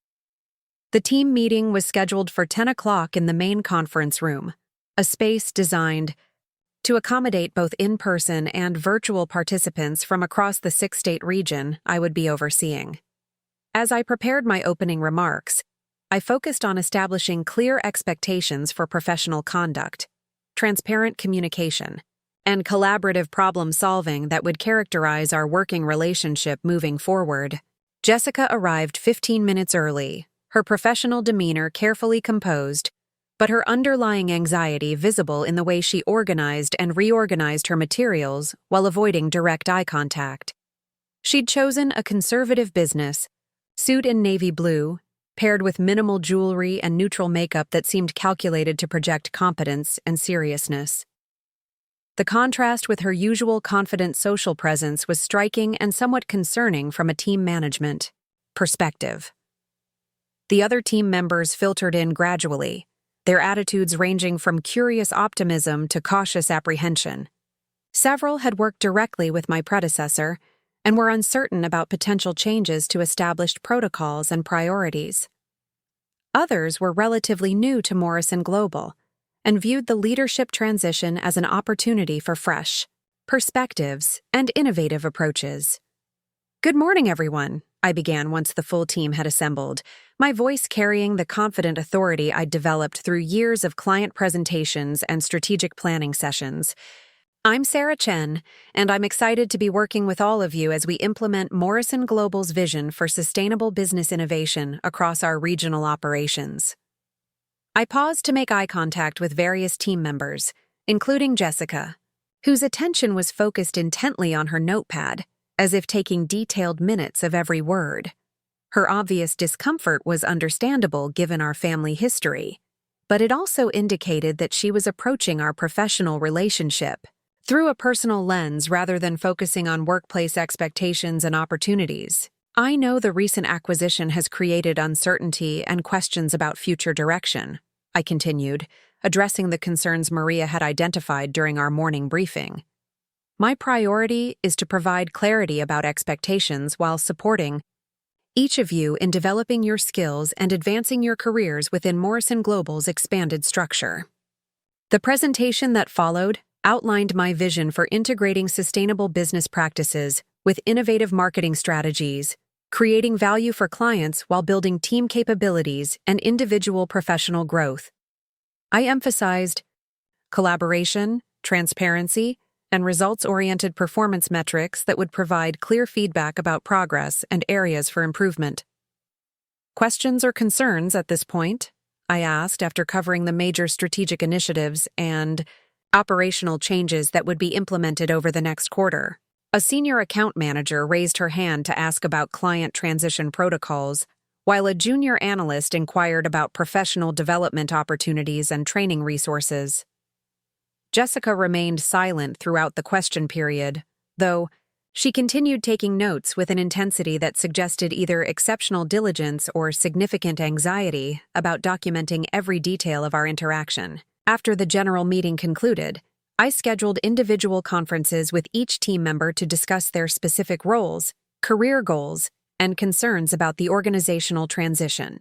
The team meeting was scheduled for 10 o'clock in the main conference room, a space designed to accommodate both in-person and virtual participants from across the 6-state region I would be overseeing. As I prepared my opening remarks, I focused on establishing clear expectations for professional conduct, transparent communication, and collaborative problem-solving that would characterize our working relationship moving forward. Jessica arrived 15 minutes early, her professional demeanor carefully composed, but her underlying anxiety visible in the way she organized and reorganized her materials while avoiding direct eye contact. She'd chosen a conservative business suit in navy blue, paired with minimal jewelry and neutral makeup that seemed calculated to project competence and seriousness. The contrast with her usual confident social presence was striking and somewhat concerning from a team management perspective. The other team members filtered in gradually, their attitudes ranging from curious optimism to cautious apprehension. Several had worked directly with my predecessor and were uncertain about potential changes to established protocols and priorities. Others were relatively new to Morrison Global and viewed the leadership transition as an opportunity for fresh perspectives and innovative approaches. "Good morning, everyone," I began once the full team had assembled, my voice carrying the confident authority I'd developed through years of client presentations and strategic planning sessions. "I'm Sarah Chen, and I'm excited to be working with all of you as we implement Morrison Global's vision for sustainable business innovation across our regional operations." I paused to make eye contact with various team members, including Jessica, whose attention was focused intently on her notepad, as if taking detailed minutes of every word. Her obvious discomfort was understandable given our family history, but it also indicated that she was approaching our professional relationship through a personal lens rather than focusing on workplace expectations and opportunities. "I know the recent acquisition has created uncertainty and questions about future direction," I continued, addressing the concerns Maria had identified during our morning briefing. "My priority is to provide clarity about expectations while supporting each of you in developing your skills and advancing your careers within Morrison Global's expanded structure." The presentation that followed outlined my vision for integrating sustainable business practices with innovative marketing strategies, creating value for clients while building team capabilities and individual professional growth. I emphasized collaboration, transparency, and results-oriented performance metrics that would provide clear feedback about progress and areas for improvement. "Questions or concerns at this point?" I asked after covering the major strategic initiatives and operational changes that would be implemented over the next quarter. A senior account manager raised her hand to ask about client transition protocols, while a junior analyst inquired about professional development opportunities and training resources. Jessica remained silent throughout the question period, though she continued taking notes with an intensity that suggested either exceptional diligence or significant anxiety about documenting every detail of our interaction. After the general meeting concluded, I scheduled individual conferences with each team member to discuss their specific roles, career goals, and concerns about the organizational transition.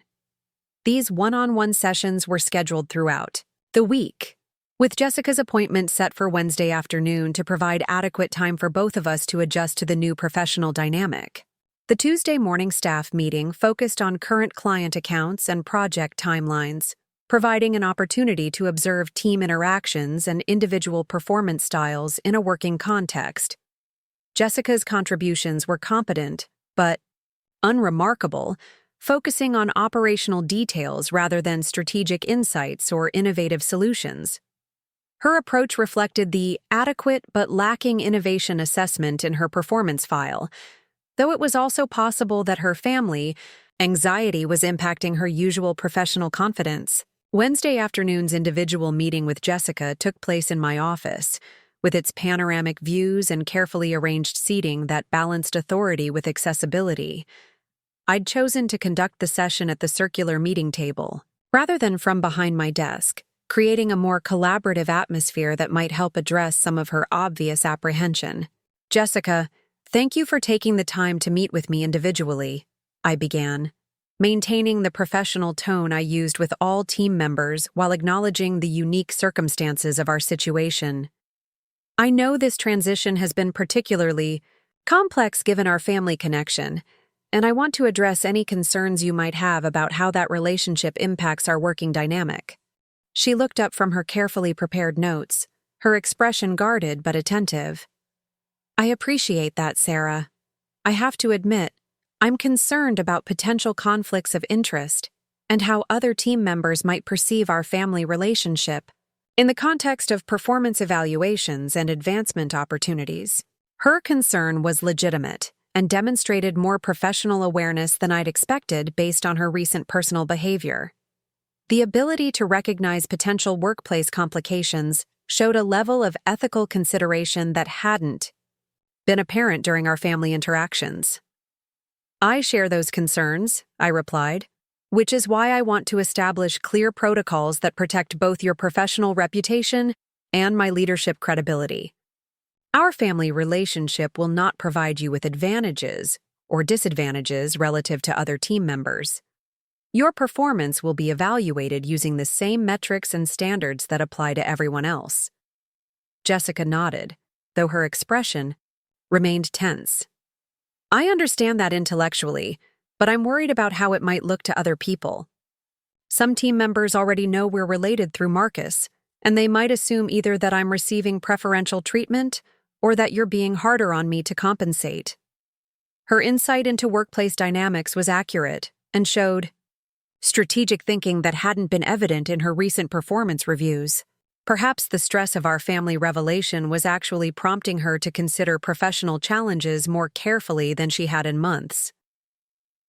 These one-on-one sessions were scheduled throughout the week, with Jessica's appointment set for Wednesday afternoon to provide adequate time for both of us to adjust to the new professional dynamic. The Tuesday morning staff meeting focused on current client accounts and project timelines, providing an opportunity to observe team interactions and individual performance styles in a working context. Jessica's contributions were competent, but unremarkable, focusing on operational details rather than strategic insights or innovative solutions. Her approach reflected the adequate but lacking innovation assessment in her performance file, though it was also possible that her family anxiety was impacting her usual professional confidence. Wednesday afternoon's individual meeting with Jessica took place in my office, with its panoramic views and carefully arranged seating that balanced authority with accessibility. I'd chosen to conduct the session at the circular meeting table, rather than from behind my desk, creating a more collaborative atmosphere that might help address some of her obvious apprehension. "Jessica, thank you for taking the time to meet with me individually," I began, maintaining the professional tone I used with all team members while acknowledging the unique circumstances of our situation. "I know this transition has been particularly complex given our family connection, and I want to address any concerns you might have about how that relationship impacts our working dynamic." She looked up from her carefully prepared notes, her expression guarded but attentive. "I appreciate that, Sarah. I have to admit, I'm concerned about potential conflicts of interest and how other team members might perceive our family relationship in the context of performance evaluations and advancement opportunities." Her concern was legitimate and demonstrated more professional awareness than I'd expected based on her recent personal behavior. The ability to recognize potential workplace complications showed a level of ethical consideration that hadn't been apparent during our family interactions. "I share those concerns," I replied, "which is why I want to establish clear protocols that protect both your professional reputation and my leadership credibility. Our family relationship will not provide you with advantages or disadvantages relative to other team members. Your performance will be evaluated using the same metrics and standards that apply to everyone else." Jessica nodded, though her expression remained tense. "I understand that intellectually, but I'm worried about how it might look to other people. Some team members already know we're related through Marcus, and they might assume either that I'm receiving preferential treatment or that you're being harder on me to compensate." Her insight into workplace dynamics was accurate and showed strategic thinking that hadn't been evident in her recent performance reviews. Perhaps the stress of our family revelation was actually prompting her to consider professional challenges more carefully than she had in months.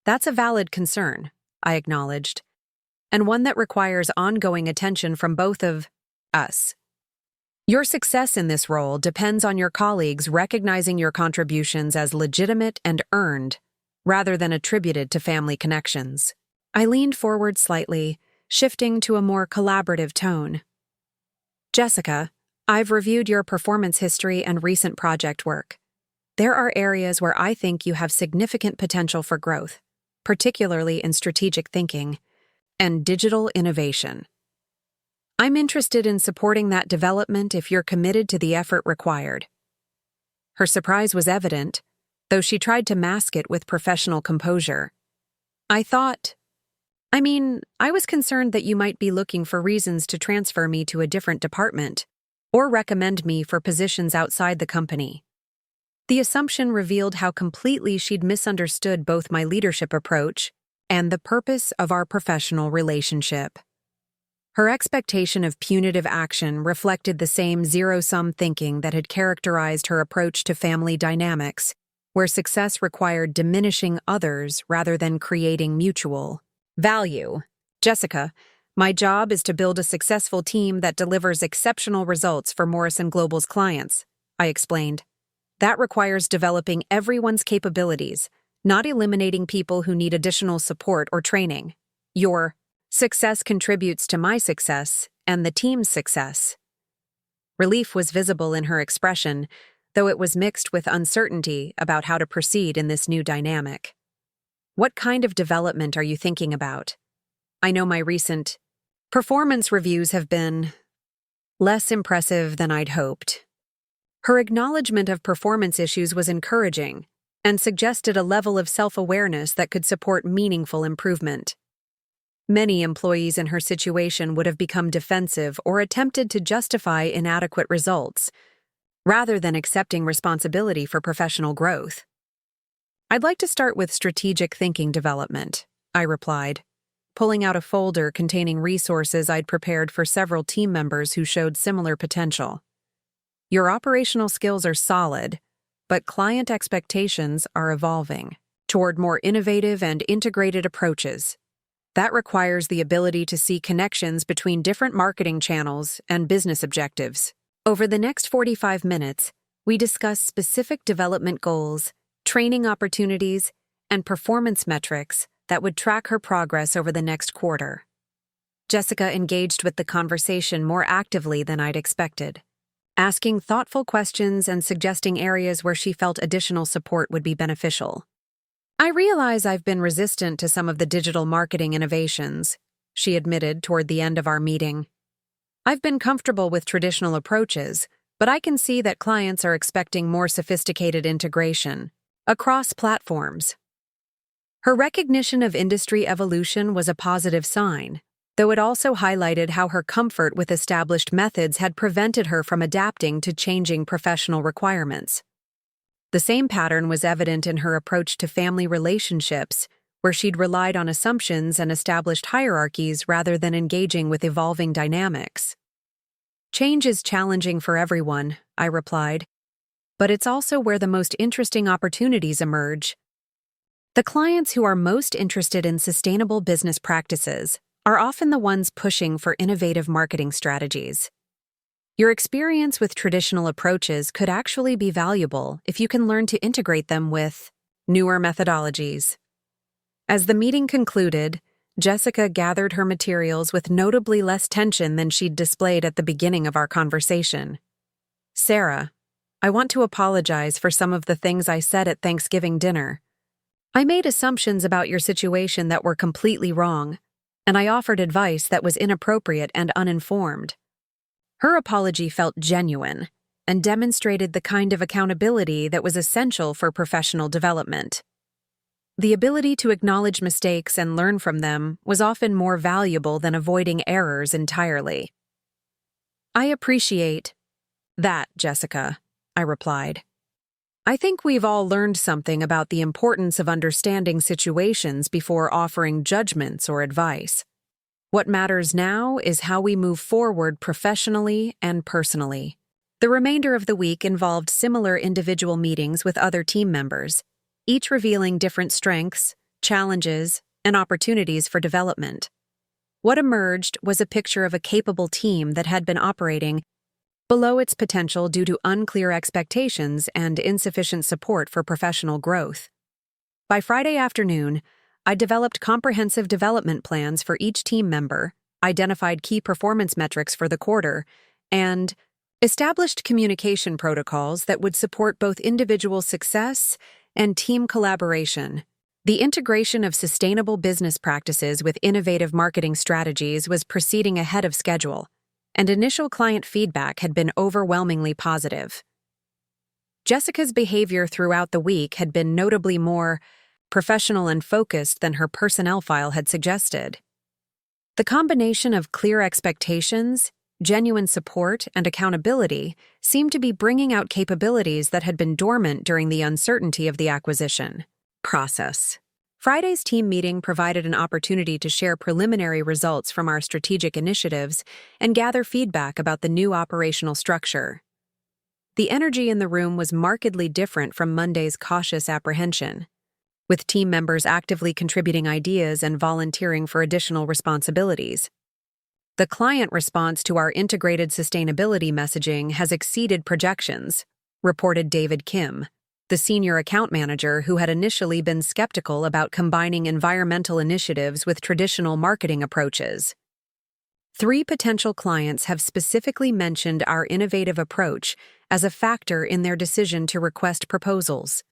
"That's a valid concern," I acknowledged, "and one that requires ongoing attention from both of us. Your success in this role depends on your colleagues recognizing your contributions as legitimate and earned, rather than attributed to family connections." I leaned forward slightly, shifting to a more collaborative tone. "Jessica, I've reviewed your performance history and recent project work. There are areas where I think you have significant potential for growth, particularly in strategic thinking and digital innovation. I'm interested in supporting that development if you're committed to the effort required." Her surprise was evident, though she tried to mask it with professional composure. I was concerned that you might be looking for reasons to transfer me to a different department or recommend me for positions outside the company." The assumption revealed how completely she'd misunderstood both my leadership approach and the purpose of our professional relationship. Her expectation of punitive action reflected the same zero-sum thinking that had characterized her approach to family dynamics where success required diminishing others rather than creating mutual value. Jessica, my job is to build a successful team that delivers exceptional results for Morrison Global's clients, I explained. That requires developing everyone's capabilities, not eliminating people who need additional support or training. Your success contributes to my success and the team's success. Relief was visible in her expression, though it was mixed with uncertainty about how to proceed in this new dynamic. What kind of development are you thinking about? I know my recent performance reviews have been less impressive than I'd hoped. Her acknowledgement of performance issues was encouraging and suggested a level of self-awareness that could support meaningful improvement. Many employees in her situation would have become defensive or attempted to justify inadequate results, rather than accepting responsibility for professional growth. I'd like to start with strategic thinking development, I replied, pulling out a folder containing resources I'd prepared for several team members who showed similar potential. Your operational skills are solid, but client expectations are evolving toward more innovative and integrated approaches. That requires the ability to see connections between different marketing channels and business objectives. Over the next 45 minutes, we discuss specific development goals, training opportunities, and performance metrics that would track her progress over the next quarter. Jessica engaged with the conversation more actively than I'd expected, asking thoughtful questions and suggesting areas where she felt additional support would be beneficial. I realize I've been resistant to some of the digital marketing innovations, she admitted toward the end of our meeting. I've been comfortable with traditional approaches, but I can see that clients are expecting more sophisticated integration across platforms. Her recognition of industry evolution was a positive sign, though it also highlighted how her comfort with established methods had prevented her from adapting to changing professional requirements. The same pattern was evident in her approach to family relationships, where she'd relied on assumptions and established hierarchies rather than engaging with evolving dynamics. Change is challenging for everyone, I replied, but it's also where the most interesting opportunities emerge. The clients who are most interested in sustainable business practices are often the ones pushing for innovative marketing strategies. Your experience with traditional approaches could actually be valuable if you can learn to integrate them with newer methodologies. As the meeting concluded, Jessica gathered her materials with notably less tension than she'd displayed at the beginning of our conversation. Sarah, I want to apologize for some of the things I said at Thanksgiving dinner. I made assumptions about your situation that were completely wrong, and I offered advice that was inappropriate and uninformed. Her apology felt genuine and demonstrated the kind of accountability that was essential for professional development. The ability to acknowledge mistakes and learn from them was often more valuable than avoiding errors entirely. I appreciate that, Jessica, I replied. I think we've all learned something about the importance of understanding situations before offering judgments or advice. What matters now is how we move forward professionally and personally. The remainder of the week involved similar individual meetings with other team members, each revealing different strengths, challenges, and opportunities for development. What emerged was a picture of a capable team that had been operating below its potential due to unclear expectations and insufficient support for professional growth. By Friday afternoon, I developed comprehensive development plans for each team member, identified key performance metrics for the quarter, and established communication protocols that would support both individual success and team collaboration. The integration of sustainable business practices with innovative marketing strategies was proceeding ahead of schedule, and initial client feedback had been overwhelmingly positive. Jessica's behavior throughout the week had been notably more professional and focused than her personnel file had suggested. The combination of clear expectations, genuine support, and accountability seemed to be bringing out capabilities that had been dormant during the uncertainty of the acquisition process. Friday's team meeting provided an opportunity to share preliminary results from our strategic initiatives and gather feedback about the new operational structure. The energy in the room was markedly different from Monday's cautious apprehension, with team members actively contributing ideas and volunteering for additional responsibilities. The client response to our integrated sustainability messaging has exceeded projections, reported David Kim, the senior account manager who had initially been skeptical about combining environmental initiatives with traditional marketing approaches. 3 potential clients have specifically mentioned our innovative approach as a factor in their decision to request proposals.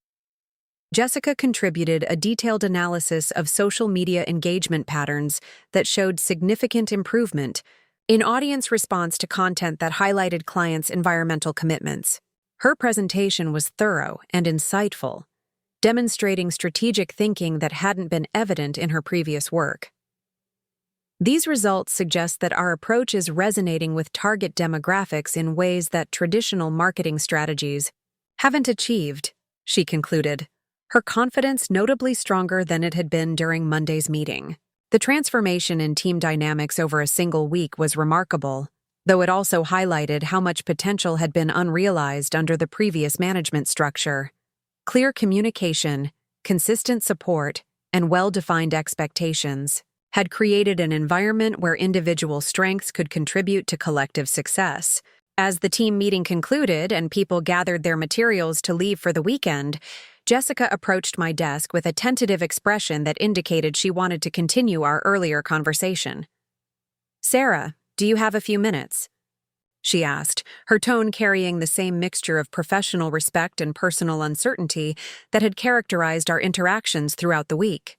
Jessica contributed a detailed analysis of social media engagement patterns that showed significant improvement in audience response to content that highlighted clients' environmental commitments. Her presentation was thorough and insightful, demonstrating strategic thinking that hadn't been evident in her previous work. These results suggest that our approach is resonating with target demographics in ways that traditional marketing strategies haven't achieved, she concluded, her confidence notably stronger than it had been during Monday's meeting. The transformation in team dynamics over a single week was remarkable, though it also highlighted how much potential had been unrealized under the previous management structure. Clear communication, consistent support, and well-defined expectations had created an environment where individual strengths could contribute to collective success. As the team meeting concluded and people gathered their materials to leave for the weekend, Jessica approached my desk with a tentative expression that indicated she wanted to continue our earlier conversation. "Sarah, do you have a few minutes?" she asked, her tone carrying the same mixture of professional respect and personal uncertainty that had characterized our interactions throughout the week.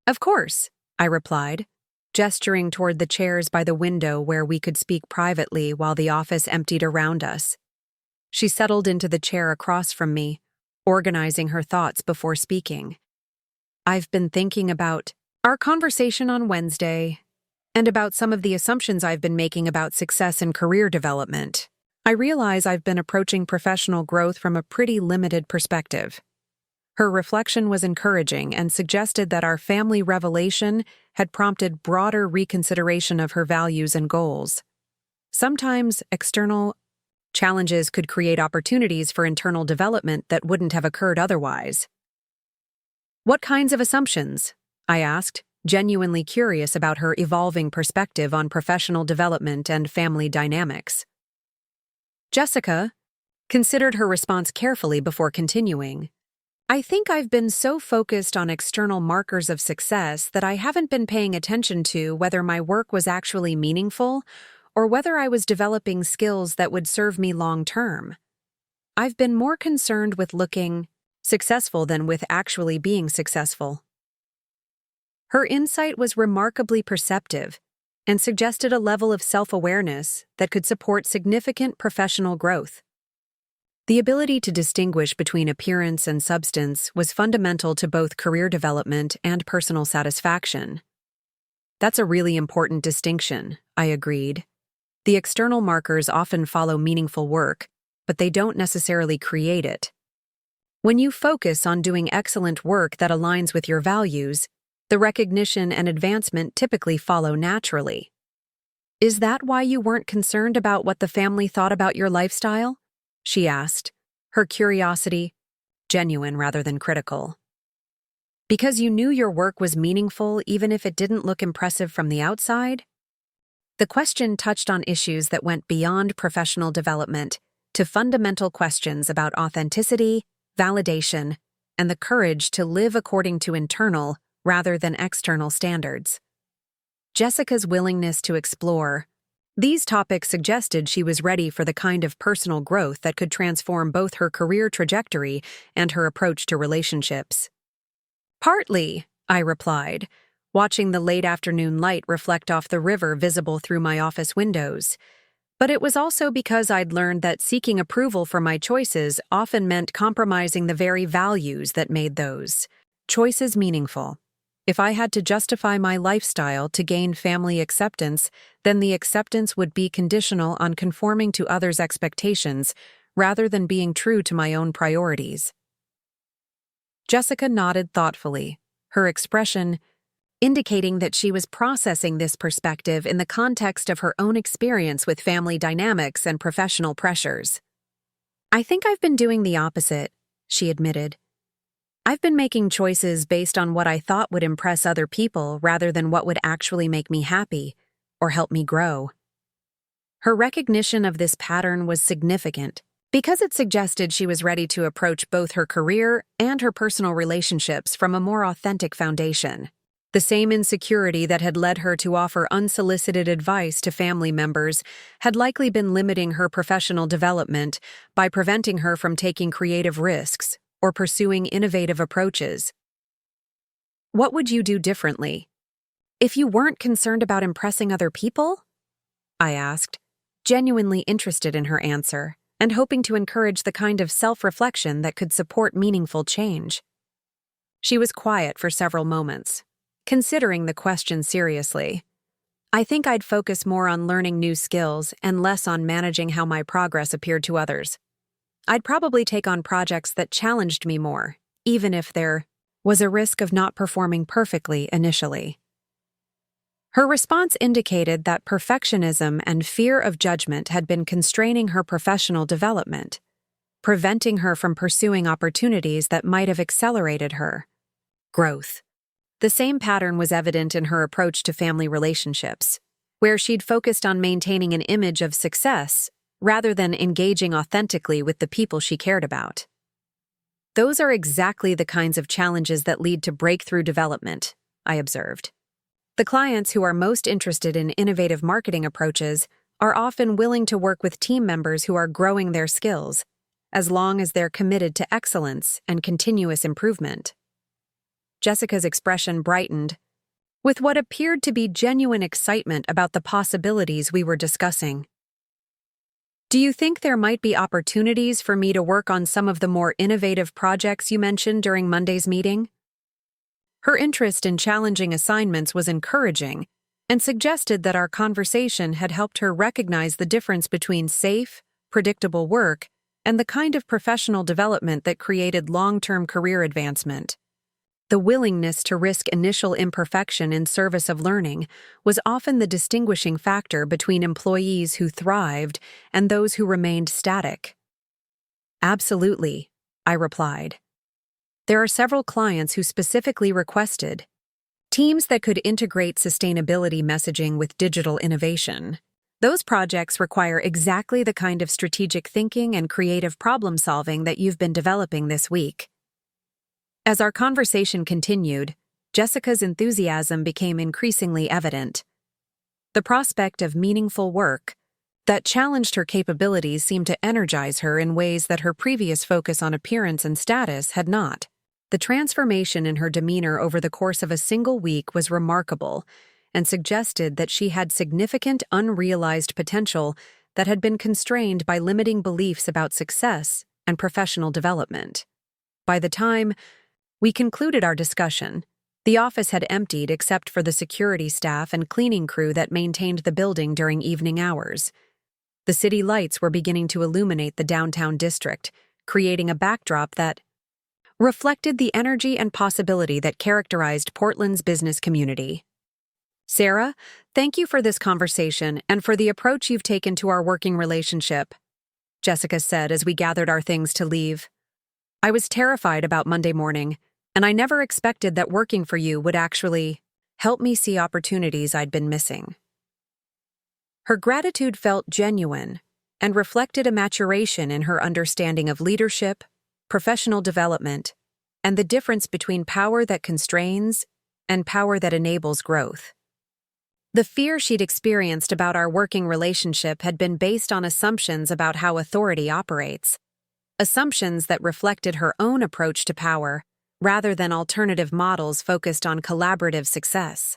"Of course," I replied, gesturing toward the chairs by the window where we could speak privately while the office emptied around us. She settled into the chair across from me, organizing her thoughts before speaking. "I've been thinking about our conversation on Wednesday and about some of the assumptions I've been making about success and career development. I realize I've been approaching professional growth from a pretty limited perspective." Her reflection was encouraging and suggested that our family revelation had prompted broader reconsideration of her values and goals. Sometimes external challenges could create opportunities for internal development that wouldn't have occurred otherwise. "What kinds of assumptions?" I asked, genuinely curious about her evolving perspective on professional development and family dynamics. Jessica considered her response carefully before continuing. "I think I've been so focused on external markers of success that I haven't been paying attention to whether my work was actually meaningful or whether I was developing skills that would serve me long-term. I've been more concerned with looking successful than with actually being successful." Her insight was remarkably perceptive and suggested a level of self-awareness that could support significant professional growth. The ability to distinguish between appearance and substance was fundamental to both career development and personal satisfaction. "That's a really important distinction," I agreed. "The external markers often follow meaningful work, but they don't necessarily create it. When you focus on doing excellent work that aligns with your values, the recognition and advancement typically follow naturally." "Is that why you weren't concerned about what the family thought about your lifestyle?" she asked, her curiosity genuine rather than critical. "Because you knew your work was meaningful even if it didn't look impressive from the outside?" The question touched on issues that went beyond professional development to fundamental questions about authenticity, validation, and the courage to live according to internal rather than external standards. Jessica's willingness to explore these topics suggested she was ready for the kind of personal growth that could transform both her career trajectory and her approach to relationships. "Partly," I replied, watching the late afternoon light reflect off the river visible through my office windows. "But it was also because I'd learned that seeking approval for my choices often meant compromising the very values that made those choices meaningful. If I had to justify my lifestyle to gain family acceptance, then the acceptance would be conditional on conforming to others' expectations rather than being true to my own priorities." Jessica nodded thoughtfully, her expression indicating that she was processing this perspective in the context of her own experience with family dynamics and professional pressures. I think I've been doing the opposite, she admitted. I've been making choices based on what I thought would impress other people rather than what would actually make me happy or help me grow. Her recognition of this pattern was significant because it suggested she was ready to approach both her career and her personal relationships from a more authentic foundation. The same insecurity that had led her to offer unsolicited advice to family members had likely been limiting her professional development by preventing her from taking creative risks or pursuing innovative approaches. What would you do differently? If you weren't concerned about impressing other people? I asked, genuinely interested in her answer and hoping to encourage the kind of self-reflection that could support meaningful change. She was quiet for several moments, considering the question seriously. I think I'd focus more on learning new skills and less on managing how my progress appeared to others. I'd probably take on projects that challenged me more, even if there was a risk of not performing perfectly initially. Her response indicated that perfectionism and fear of judgment had been constraining her professional development, preventing her from pursuing opportunities that might have accelerated her growth. The same pattern was evident in her approach to family relationships, where she'd focused on maintaining an image of success rather than engaging authentically with the people she cared about. Those are exactly the kinds of challenges that lead to breakthrough development, I observed. The clients who are most interested in innovative marketing approaches are often willing to work with team members who are growing their skills, as long as they're committed to excellence and continuous improvement. Jessica's expression brightened, with what appeared to be genuine excitement about the possibilities we were discussing. Do you think there might be opportunities for me to work on some of the more innovative projects you mentioned during Monday's meeting? Her interest in challenging assignments was encouraging and suggested that our conversation had helped her recognize the difference between safe, predictable work and the kind of professional development that created long-term career advancement. The willingness to risk initial imperfection in service of learning was often the distinguishing factor between employees who thrived and those who remained static. Absolutely, I replied. There are several clients who specifically requested teams that could integrate sustainability messaging with digital innovation. Those projects require exactly the kind of strategic thinking and creative problem-solving that you've been developing this week. As our conversation continued, Jessica's enthusiasm became increasingly evident. The prospect of meaningful work that challenged her capabilities seemed to energize her in ways that her previous focus on appearance and status had not. The transformation in her demeanor over the course of a single week was remarkable and suggested that she had significant unrealized potential that had been constrained by limiting beliefs about success and professional development. By the time we concluded our discussion, the office had emptied except for the security staff and cleaning crew that maintained the building during evening hours. The city lights were beginning to illuminate the downtown district, creating a backdrop that reflected the energy and possibility that characterized Portland's business community. Sarah, thank you for this conversation and for the approach you've taken to our working relationship, Jessica said as we gathered our things to leave. I was terrified about Monday morning, and I never expected that working for you would actually help me see opportunities I'd been missing. Her gratitude felt genuine and reflected a maturation in her understanding of leadership, professional development, and the difference between power that constrains and power that enables growth. The fear she'd experienced about our working relationship had been based on assumptions about how authority operates, assumptions that reflected her own approach to power rather than alternative models focused on collaborative success.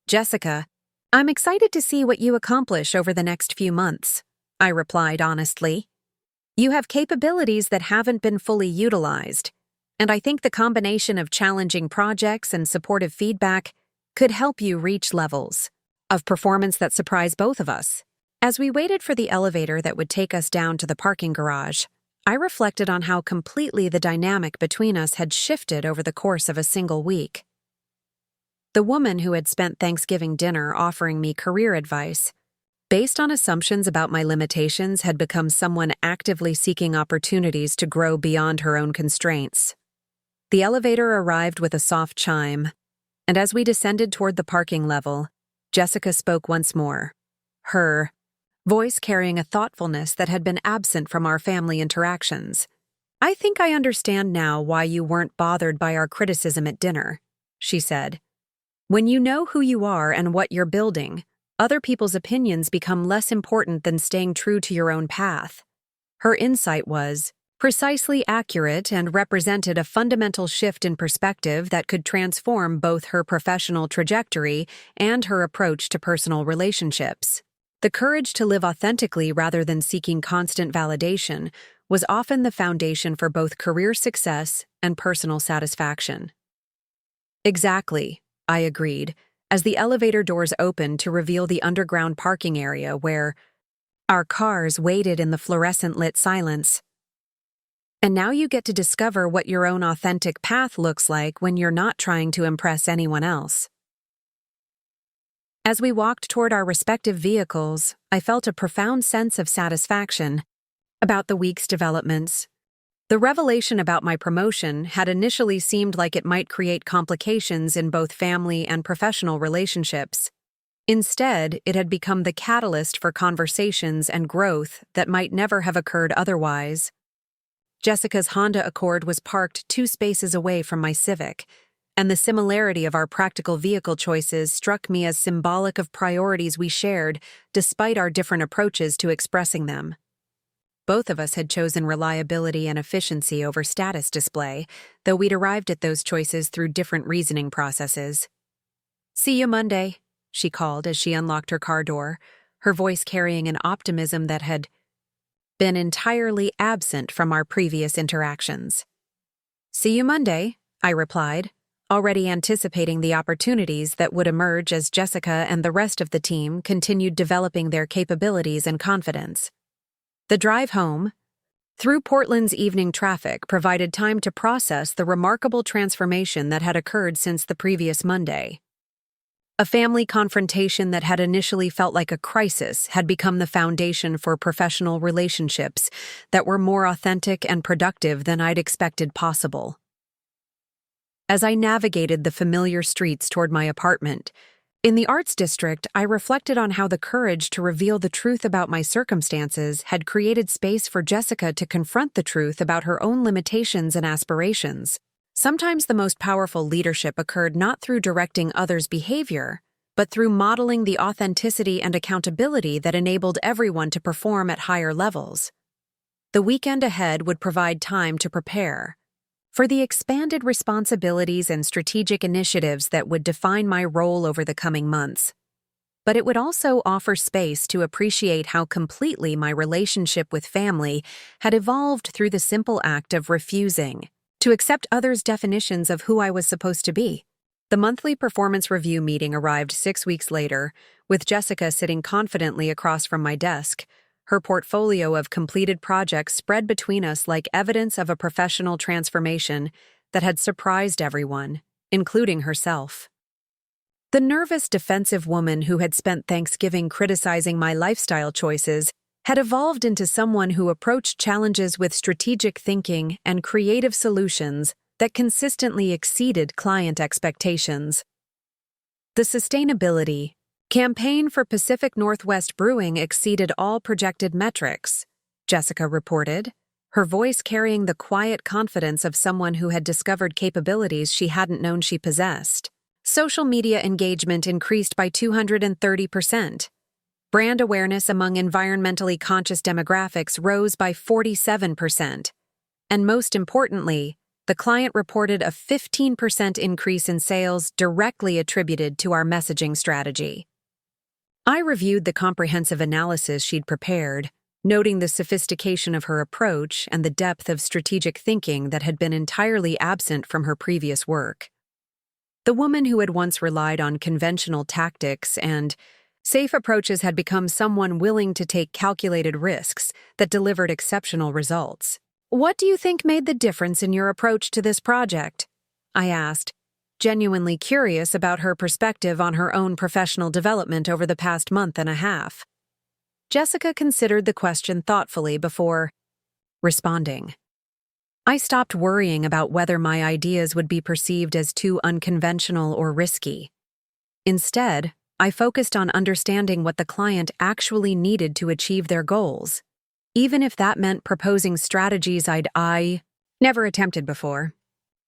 Jessica, I'm excited to see what you accomplish over the next few months, I replied honestly. You have capabilities that haven't been fully utilized, and I think the combination of challenging projects and supportive feedback could help you reach levels of performance that surprise both of us. As we waited for the elevator that would take us down to the parking garage, I reflected on how completely the dynamic between us had shifted over the course of a single week. The woman who had spent Thanksgiving dinner offering me career advice based on assumptions about my limitations, had become someone actively seeking opportunities to grow beyond her own constraints. The elevator arrived with a soft chime, and as we descended toward the parking level, Jessica spoke once more, her voice carrying a thoughtfulness that had been absent from our family interactions. "I think I understand now why you weren't bothered by our criticism at dinner," she said. "When you know who you are and what you're building, other people's opinions become less important than staying true to your own path." Her insight was precisely accurate and represented a fundamental shift in perspective that could transform both her professional trajectory and her approach to personal relationships. The courage to live authentically rather than seeking constant validation was often the foundation for both career success and personal satisfaction. "Exactly," I agreed, as the elevator doors opened to reveal the underground parking area where our cars waited in the fluorescent-lit silence. "And now you get to discover what your own authentic path looks like when you're not trying to impress anyone else." As we walked toward our respective vehicles, I felt a profound sense of satisfaction about the week's developments. The revelation about my promotion had initially seemed like it might create complications in both family and professional relationships. Instead, it had become the catalyst for conversations and growth that might never have occurred otherwise. Jessica's Honda Accord was parked 2 spaces away from my Civic, and the similarity of our practical vehicle choices struck me as symbolic of priorities we shared despite our different approaches to expressing them. Both of us had chosen reliability and efficiency over status display, though we'd arrived at those choices through different reasoning processes. "See you Monday," she called as she unlocked her car door, her voice carrying an optimism that had been entirely absent from our previous interactions. "See you Monday," I replied, already anticipating the opportunities that would emerge as Jessica and the rest of the team continued developing their capabilities and confidence. The drive home, through Portland's evening traffic, provided time to process the remarkable transformation that had occurred since the previous Monday. A family confrontation that had initially felt like a crisis had become the foundation for professional relationships that were more authentic and productive than I'd expected possible. As I navigated the familiar streets toward my apartment, in the Arts District, I reflected on how the courage to reveal the truth about my circumstances had created space for Jessica to confront the truth about her own limitations and aspirations. Sometimes the most powerful leadership occurred not through directing others' behavior, but through modeling the authenticity and accountability that enabled everyone to perform at higher levels. The weekend ahead would provide time to prepare for the expanded responsibilities and strategic initiatives that would define my role over the coming months. But it would also offer space to appreciate how completely my relationship with family had evolved through the simple act of refusing to accept others' definitions of who I was supposed to be. The monthly performance review meeting arrived 6 weeks later, with Jessica sitting confidently across from my desk, her portfolio of completed projects spread between us like evidence of a professional transformation that had surprised everyone, including herself. The nervous, defensive woman who had spent Thanksgiving criticizing my lifestyle choices had evolved into someone who approached challenges with strategic thinking and creative solutions that consistently exceeded client expectations. The sustainability campaign for Pacific Northwest Brewing exceeded all projected metrics, Jessica reported, her voice carrying the quiet confidence of someone who had discovered capabilities she hadn't known she possessed. Social media engagement increased by 230%. Brand awareness among environmentally conscious demographics rose by 47%. And most importantly, the client reported a 15% increase in sales directly attributed to our messaging strategy. I reviewed the comprehensive analysis she'd prepared, noting the sophistication of her approach and the depth of strategic thinking that had been entirely absent from her previous work. The woman who had once relied on conventional tactics and safe approaches had become someone willing to take calculated risks that delivered exceptional results. "What do you think made the difference in your approach to this project?" I asked, genuinely curious about her perspective on her own professional development over the past month and a half. Jessica considered the question thoughtfully before responding. I stopped worrying about whether my ideas would be perceived as too unconventional or risky. Instead, I focused on understanding what the client actually needed to achieve their goals, even if that meant proposing strategies I never attempted before.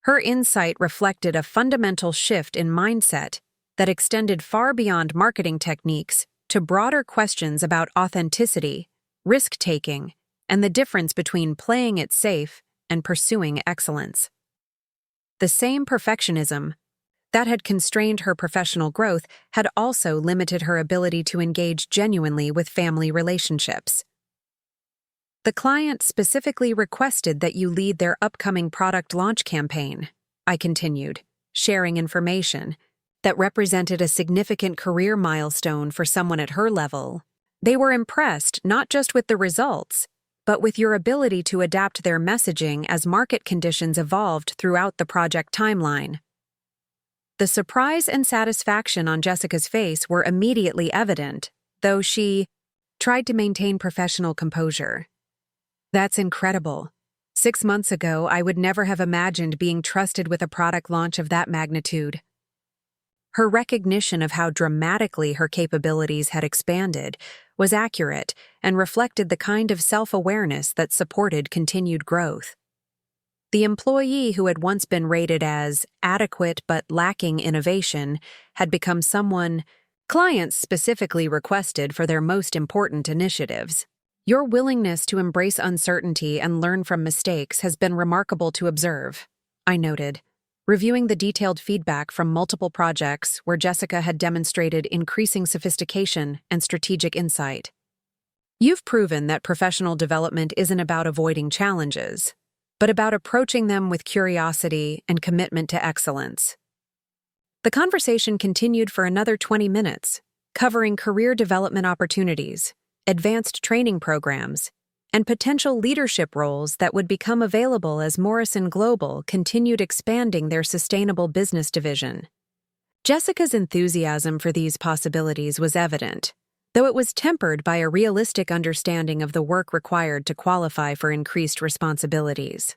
Her insight reflected a fundamental shift in mindset that extended far beyond marketing techniques to broader questions about authenticity, risk-taking, and the difference between playing it safe and pursuing excellence. The same perfectionism that had constrained her professional growth had also limited her ability to engage genuinely with family relationships. The client specifically requested that you lead their upcoming product launch campaign, I continued, sharing information that represented a significant career milestone for someone at her level. They were impressed not just with the results, but with your ability to adapt their messaging as market conditions evolved throughout the project timeline. The surprise and satisfaction on Jessica's face were immediately evident, though she tried to maintain professional composure. That's incredible. 6 months ago, I would never have imagined being trusted with a product launch of that magnitude. Her recognition of how dramatically her capabilities had expanded was accurate and reflected the kind of self-awareness that supported continued growth. The employee who had once been rated as adequate but lacking innovation had become someone clients specifically requested for their most important initiatives. Your willingness to embrace uncertainty and learn from mistakes has been remarkable to observe, I noted, reviewing the detailed feedback from multiple projects where Jessica had demonstrated increasing sophistication and strategic insight. You've proven that professional development isn't about avoiding challenges, but about approaching them with curiosity and commitment to excellence. The conversation continued for another 20 minutes, covering career development opportunities, advanced training programs, and potential leadership roles that would become available as Morrison Global continued expanding their sustainable business division. Jessica's enthusiasm for these possibilities was evident, though it was tempered by a realistic understanding of the work required to qualify for increased responsibilities.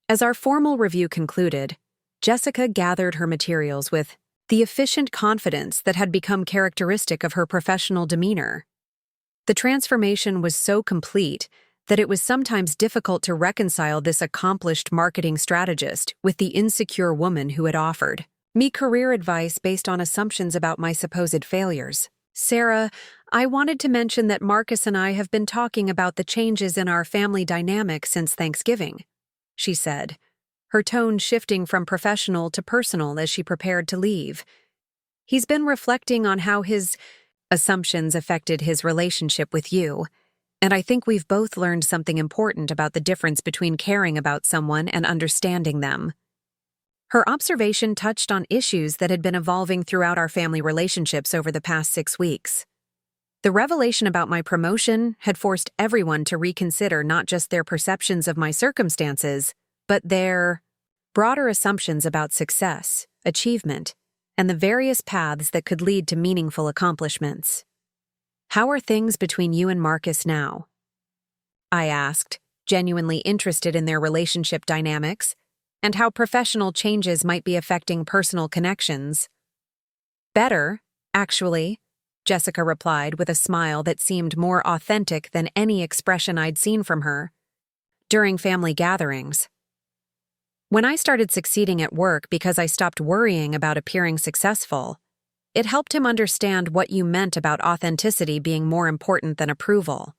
As our formal review concluded, Jessica gathered her materials with the efficient confidence that had become characteristic of her professional demeanor. The transformation was so complete that it was sometimes difficult to reconcile this accomplished marketing strategist with the insecure woman who had offered me career advice based on assumptions about my supposed failures. Sarah, I wanted to mention that Marcus and I have been talking about the changes in our family dynamic since Thanksgiving, she said, her tone shifting from professional to personal as she prepared to leave. He's been reflecting on how his assumptions affected his relationship with you, and I think we've both learned something important about the difference between caring about someone and understanding them. Her observation touched on issues that had been evolving throughout our family relationships over the past 6 weeks. The revelation about my promotion had forced everyone to reconsider not just their perceptions of my circumstances, but their broader assumptions about success, achievement, and the various paths that could lead to meaningful accomplishments. How are things between you and Marcus now? I asked, genuinely interested in their relationship dynamics and how professional changes might be affecting personal connections. Better, actually, Jessica replied with a smile that seemed more authentic than any expression I'd seen from her. During family gatherings. When I started succeeding at work because I stopped worrying about appearing successful, it helped him understand what you meant about authenticity being more important than approval.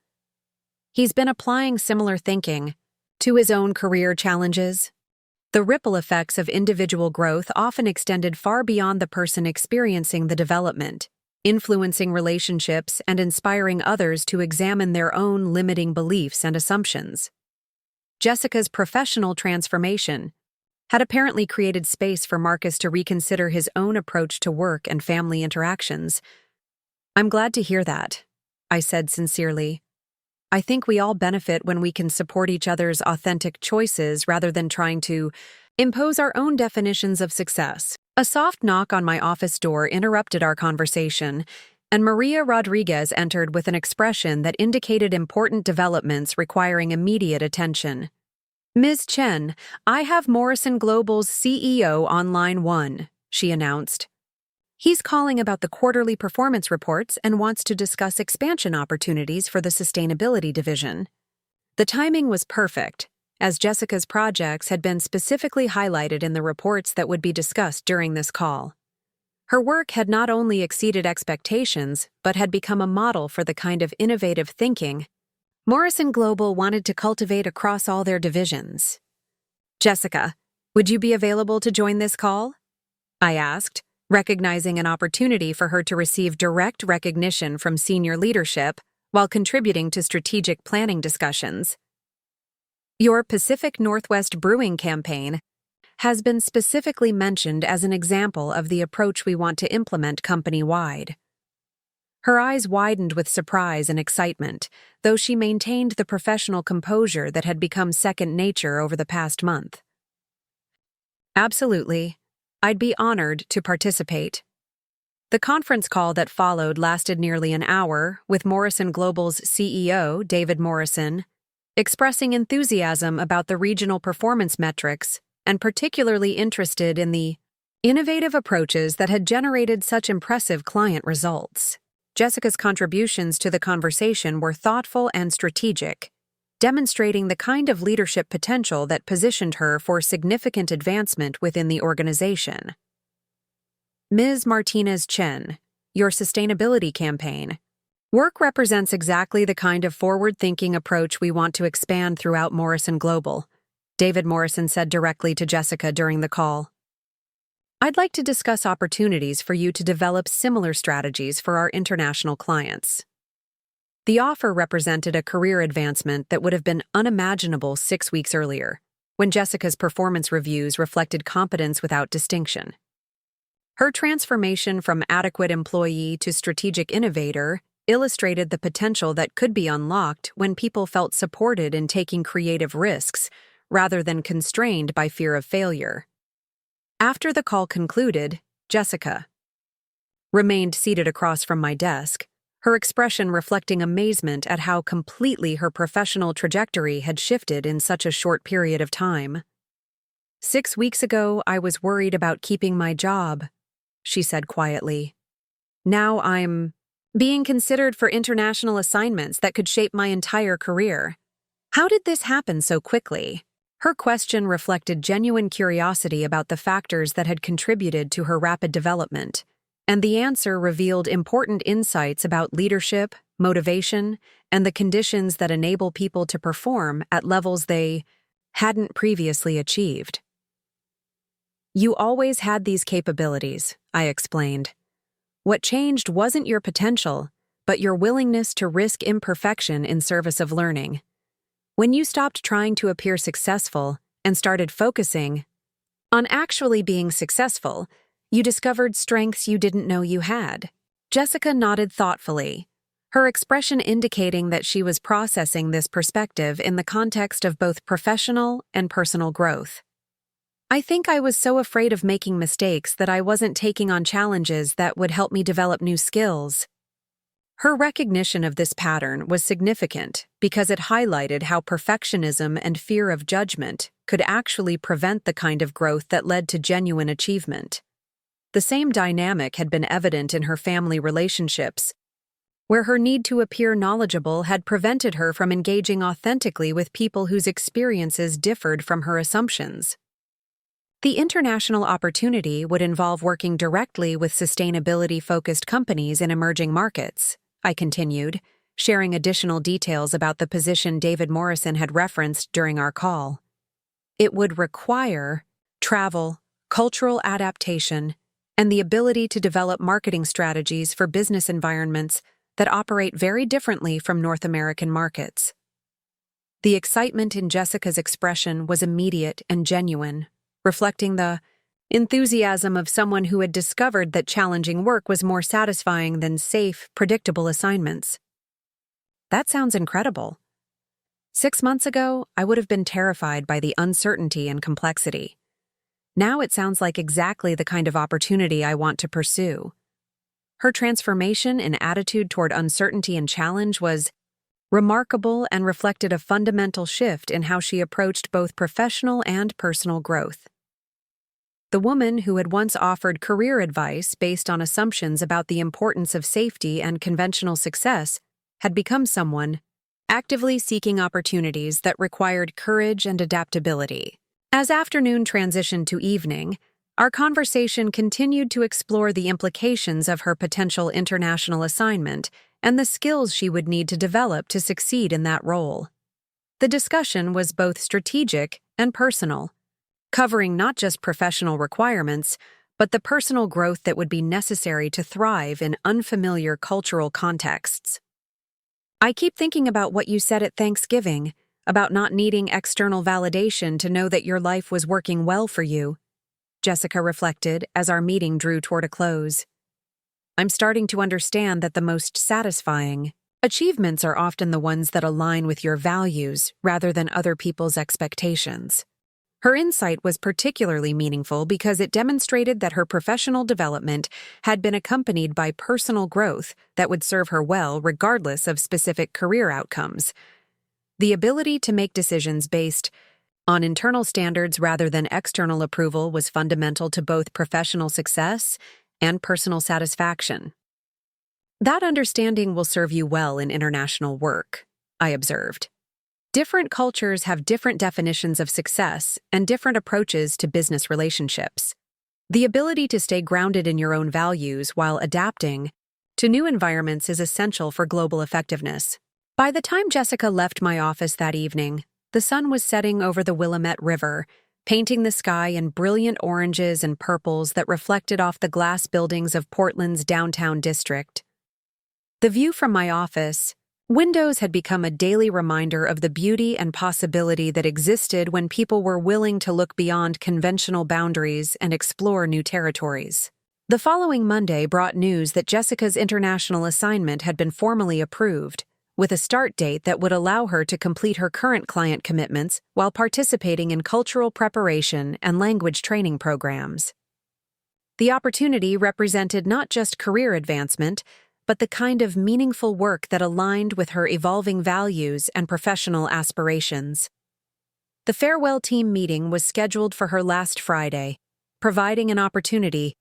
He's been applying similar thinking to his own career challenges. The ripple effects of individual growth often extended far beyond the person experiencing the development, influencing relationships and inspiring others to examine their own limiting beliefs and assumptions. Jessica's professional transformation had apparently created space for Marcus to reconsider his own approach to work and family interactions. I'm glad to hear that, I said sincerely. I think we all benefit when we can support each other's authentic choices rather than trying to impose our own definitions of success. A soft knock on my office door interrupted our conversation, and Maria Rodriguez entered with an expression that indicated important developments requiring immediate attention. "Ms. Chen, I have Morrison Global's CEO on line 1, she announced. "He's calling about the quarterly performance reports and wants to discuss expansion opportunities for the sustainability division." The timing was perfect, as Jessica's projects had been specifically highlighted in the reports that would be discussed during this call. Her work had not only exceeded expectations, but had become a model for the kind of innovative thinking Morrison Global wanted to cultivate across all their divisions. "Jessica, would you be available to join this call?" I asked, recognizing an opportunity for her to receive direct recognition from senior leadership while contributing to strategic planning discussions. "Your Pacific Northwest Brewing campaign has been specifically mentioned as an example of the approach we want to implement company-wide." Her eyes widened with surprise and excitement, though she maintained the professional composure that had become second nature over the past month. "Absolutely. I'd be honored to participate." The conference call that followed lasted nearly an hour, with Morrison Global's CEO, David Morrison, expressing enthusiasm about the regional performance metrics and particularly interested in the innovative approaches that had generated such impressive client results. Jessica's contributions to the conversation were thoughtful and strategic, demonstrating the kind of leadership potential that positioned her for significant advancement within the organization. "Ms. Martinez Chen, your sustainability campaign work represents exactly the kind of forward-thinking approach we want to expand throughout Morrison Global," David Morrison said directly to Jessica during the call. "I'd like to discuss opportunities for you to develop similar strategies for our international clients." The offer represented a career advancement that would have been unimaginable 6 weeks earlier, when Jessica's performance reviews reflected competence without distinction. Her transformation from adequate employee to strategic innovator illustrated the potential that could be unlocked when people felt supported in taking creative risks rather than constrained by fear of failure. After the call concluded, Jessica remained seated across from my desk, her expression reflecting amazement at how completely her professional trajectory had shifted in such a short period of time. "6 weeks ago, I was worried about keeping my job," she said quietly. "Now I'm being considered for international assignments that could shape my entire career. How did this happen so quickly?" Her question reflected genuine curiosity about the factors that had contributed to her rapid development, and the answer revealed important insights about leadership, motivation, and the conditions that enable people to perform at levels they hadn't previously achieved. "You always had these capabilities," I explained. "What changed wasn't your potential, but your willingness to risk imperfection in service of learning. When you stopped trying to appear successful and started focusing on actually being successful, you discovered strengths you didn't know you had." Jessica nodded thoughtfully, her expression indicating that she was processing this perspective in the context of both professional and personal growth. "I think I was so afraid of making mistakes that I wasn't taking on challenges that would help me develop new skills." Her recognition of this pattern was significant because it highlighted how perfectionism and fear of judgment could actually prevent the kind of growth that led to genuine achievement. The same dynamic had been evident in her family relationships, where her need to appear knowledgeable had prevented her from engaging authentically with people whose experiences differed from her assumptions. The international opportunity would involve working directly with sustainability-focused companies in emerging markets, I continued, sharing additional details about the position David Morrison had referenced during our call. It would require travel, cultural adaptation, and the ability to develop marketing strategies for business environments that operate very differently from North American markets. The excitement in Jessica's expression was immediate and genuine, reflecting the enthusiasm of someone who had discovered that challenging work was more satisfying than safe, predictable assignments. "That sounds incredible. 6 months ago, I would have been terrified by the uncertainty and complexity. Now it sounds like exactly the kind of opportunity I want to pursue." Her transformation in attitude toward uncertainty and challenge was remarkable and reflected a fundamental shift in how she approached both professional and personal growth. The woman who had once offered career advice based on assumptions about the importance of safety and conventional success had become someone actively seeking opportunities that required courage and adaptability. As afternoon transitioned to evening, our conversation continued to explore the implications of her potential international assignment and the skills she would need to develop to succeed in that role. The discussion was both strategic and personal, covering not just professional requirements, but the personal growth that would be necessary to thrive in unfamiliar cultural contexts. I keep thinking about what you said at Thanksgiving, about not needing external validation to know that your life was working well for you, Jessica reflected as our meeting drew toward a close. I'm starting to understand that the most satisfying achievements are often the ones that align with your values rather than other people's expectations. Her insight was particularly meaningful because it demonstrated that her professional development had been accompanied by personal growth that would serve her well regardless of specific career outcomes. The ability to make decisions based on internal standards rather than external approval was fundamental to both professional success and personal satisfaction. That understanding will serve you well in international work, I observed. Different cultures have different definitions of success and different approaches to business relationships. The ability to stay grounded in your own values while adapting to new environments is essential for global effectiveness. By the time Jessica left my office that evening, the sun was setting over the Willamette River, painting the sky in brilliant oranges and purples that reflected off the glass buildings of Portland's downtown district. The view from my office windows had become a daily reminder of the beauty and possibility that existed when people were willing to look beyond conventional boundaries and explore new territories. The following Monday brought news that Jessica's international assignment had been formally approved, with a start date that would allow her to complete her current client commitments while participating in cultural preparation and language training programs. The opportunity represented not just career advancement, but the kind of meaningful work that aligned with her evolving values and professional aspirations. The farewell team meeting was scheduled for her last Friday, providing an opportunity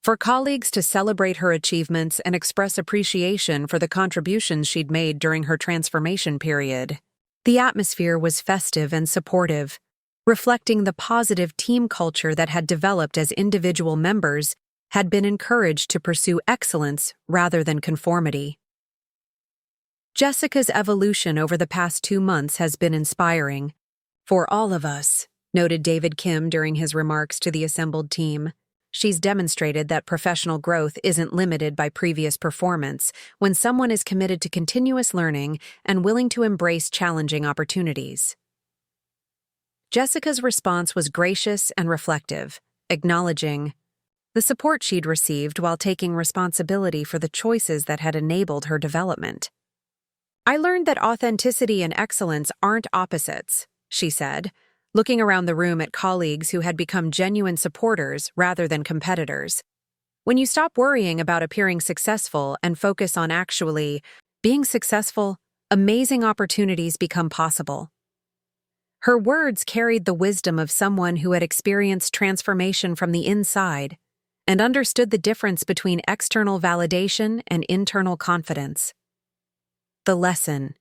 for colleagues to celebrate her achievements and express appreciation for the contributions she'd made during her transformation period. The atmosphere was festive and supportive, reflecting the positive team culture that had developed as individual members had been encouraged to pursue excellence rather than conformity. Jessica's evolution over the past 2 months has been inspiring for all of us, noted David Kim during his remarks to the assembled team. She's demonstrated that professional growth isn't limited by previous performance when someone is committed to continuous learning and willing to embrace challenging opportunities. Jessica's response was gracious and reflective, acknowledging the support she'd received while taking responsibility for the choices that had enabled her development. I learned that authenticity and excellence aren't opposites, she said, looking around the room at colleagues who had become genuine supporters rather than competitors. When you stop worrying about appearing successful and focus on actually being successful, amazing opportunities become possible. Her words carried the wisdom of someone who had experienced transformation from the inside and understood the difference between external validation and internal confidence. The lesson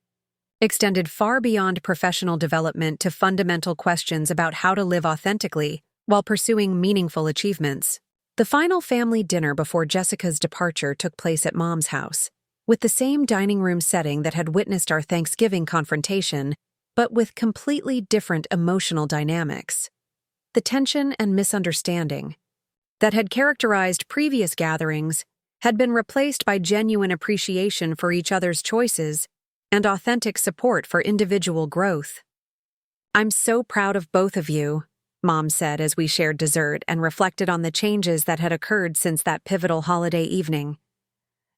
extended far beyond professional development to fundamental questions about how to live authentically while pursuing meaningful achievements. The final family dinner before Jessica's departure took place at Mom's house, with the same dining room setting that had witnessed our Thanksgiving confrontation, but with completely different emotional dynamics. The tension and misunderstanding that had characterized previous gatherings had been replaced by genuine appreciation for each other's choices and authentic support for individual growth. "I'm so proud of both of you," Mom said as we shared dessert and reflected on the changes that had occurred since that pivotal holiday evening.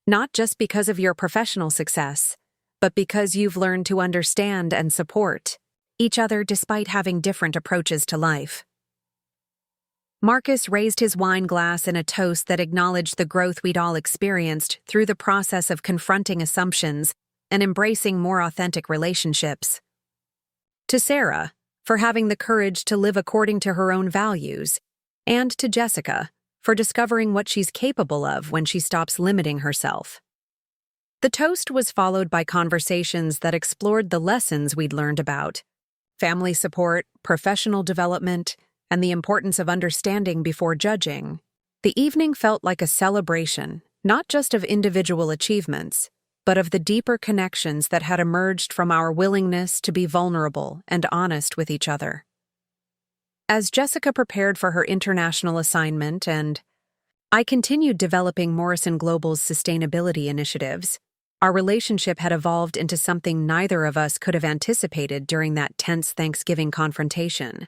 "Not just because of your professional success, but because you've learned to understand and support each other despite having different approaches to life." Marcus raised his wine glass in a toast that acknowledged the growth we'd all experienced through the process of confronting assumptions and embracing more authentic relationships. To Sarah, for having the courage to live according to her own values, and to Jessica, for discovering what she's capable of when she stops limiting herself. The toast was followed by conversations that explored the lessons we'd learned about family support, professional development, and the importance of understanding before judging. The evening felt like a celebration, not just of individual achievements, but of the deeper connections that had emerged from our willingness to be vulnerable and honest with each other. As Jessica prepared for her international assignment and I continued developing Morrison Global's sustainability initiatives, our relationship had evolved into something neither of us could have anticipated during that tense Thanksgiving confrontation.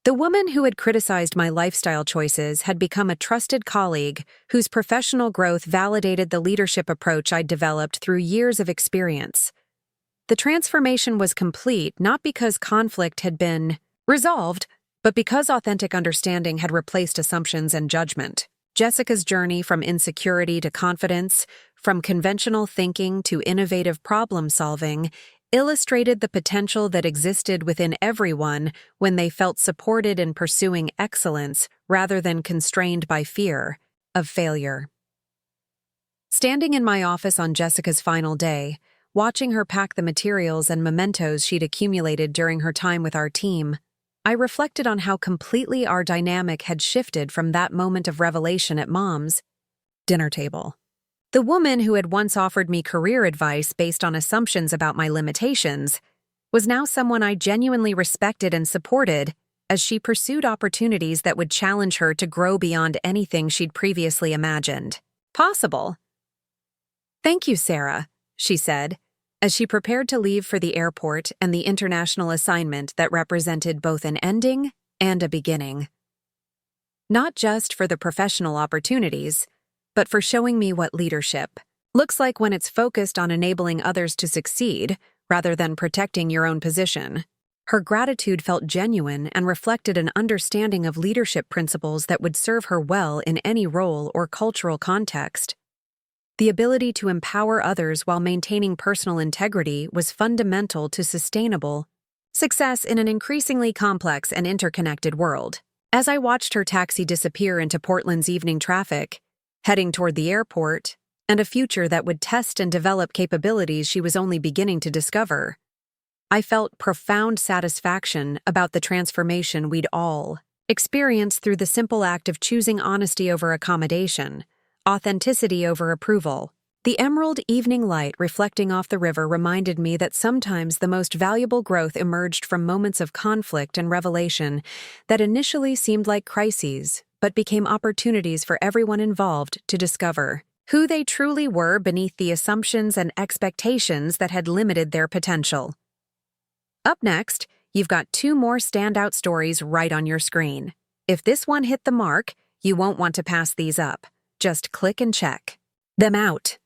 The woman who had criticized my lifestyle choices had become a trusted colleague whose professional growth validated the leadership approach I'd developed through years of experience. The transformation was complete not because conflict had been resolved, but because authentic understanding had replaced assumptions and judgment. Jessica's journey from insecurity to confidence, from conventional thinking to innovative problem-solving, illustrated the potential that existed within everyone when they felt supported in pursuing excellence rather than constrained by fear of failure. Standing in my office on Jessica's final day, watching her pack the materials and mementos she'd accumulated during her time with our team, I reflected on how completely our dynamic had shifted from that moment of revelation at Mom's dinner table. The woman who had once offered me career advice based on assumptions about my limitations was now someone I genuinely respected and supported as she pursued opportunities that would challenge her to grow beyond anything she'd previously imagined possible. "Thank you, Sarah," she said, as she prepared to leave for the airport and the international assignment that represented both an ending and a beginning. Not just for the professional opportunities, but for showing me what leadership looks like when it's focused on enabling others to succeed rather than protecting your own position. Her gratitude felt genuine and reflected an understanding of leadership principles that would serve her well in any role or cultural context. The ability to empower others while maintaining personal integrity was fundamental to sustainable success in an increasingly complex and interconnected world. As I watched her taxi disappear into Portland's evening traffic, heading toward the airport, and a future that would test and develop capabilities she was only beginning to discover, I felt profound satisfaction about the transformation we'd all experienced through the simple act of choosing honesty over accommodation, authenticity over approval. The emerald evening light reflecting off the river reminded me that sometimes the most valuable growth emerged from moments of conflict and revelation that initially seemed like crises, but became opportunities for everyone involved to discover who they truly were beneath the assumptions and expectations that had limited their potential. Up next, you've got 2 more standout stories right on your screen. If this one hit the mark, you won't want to pass these up. Just click and check them out.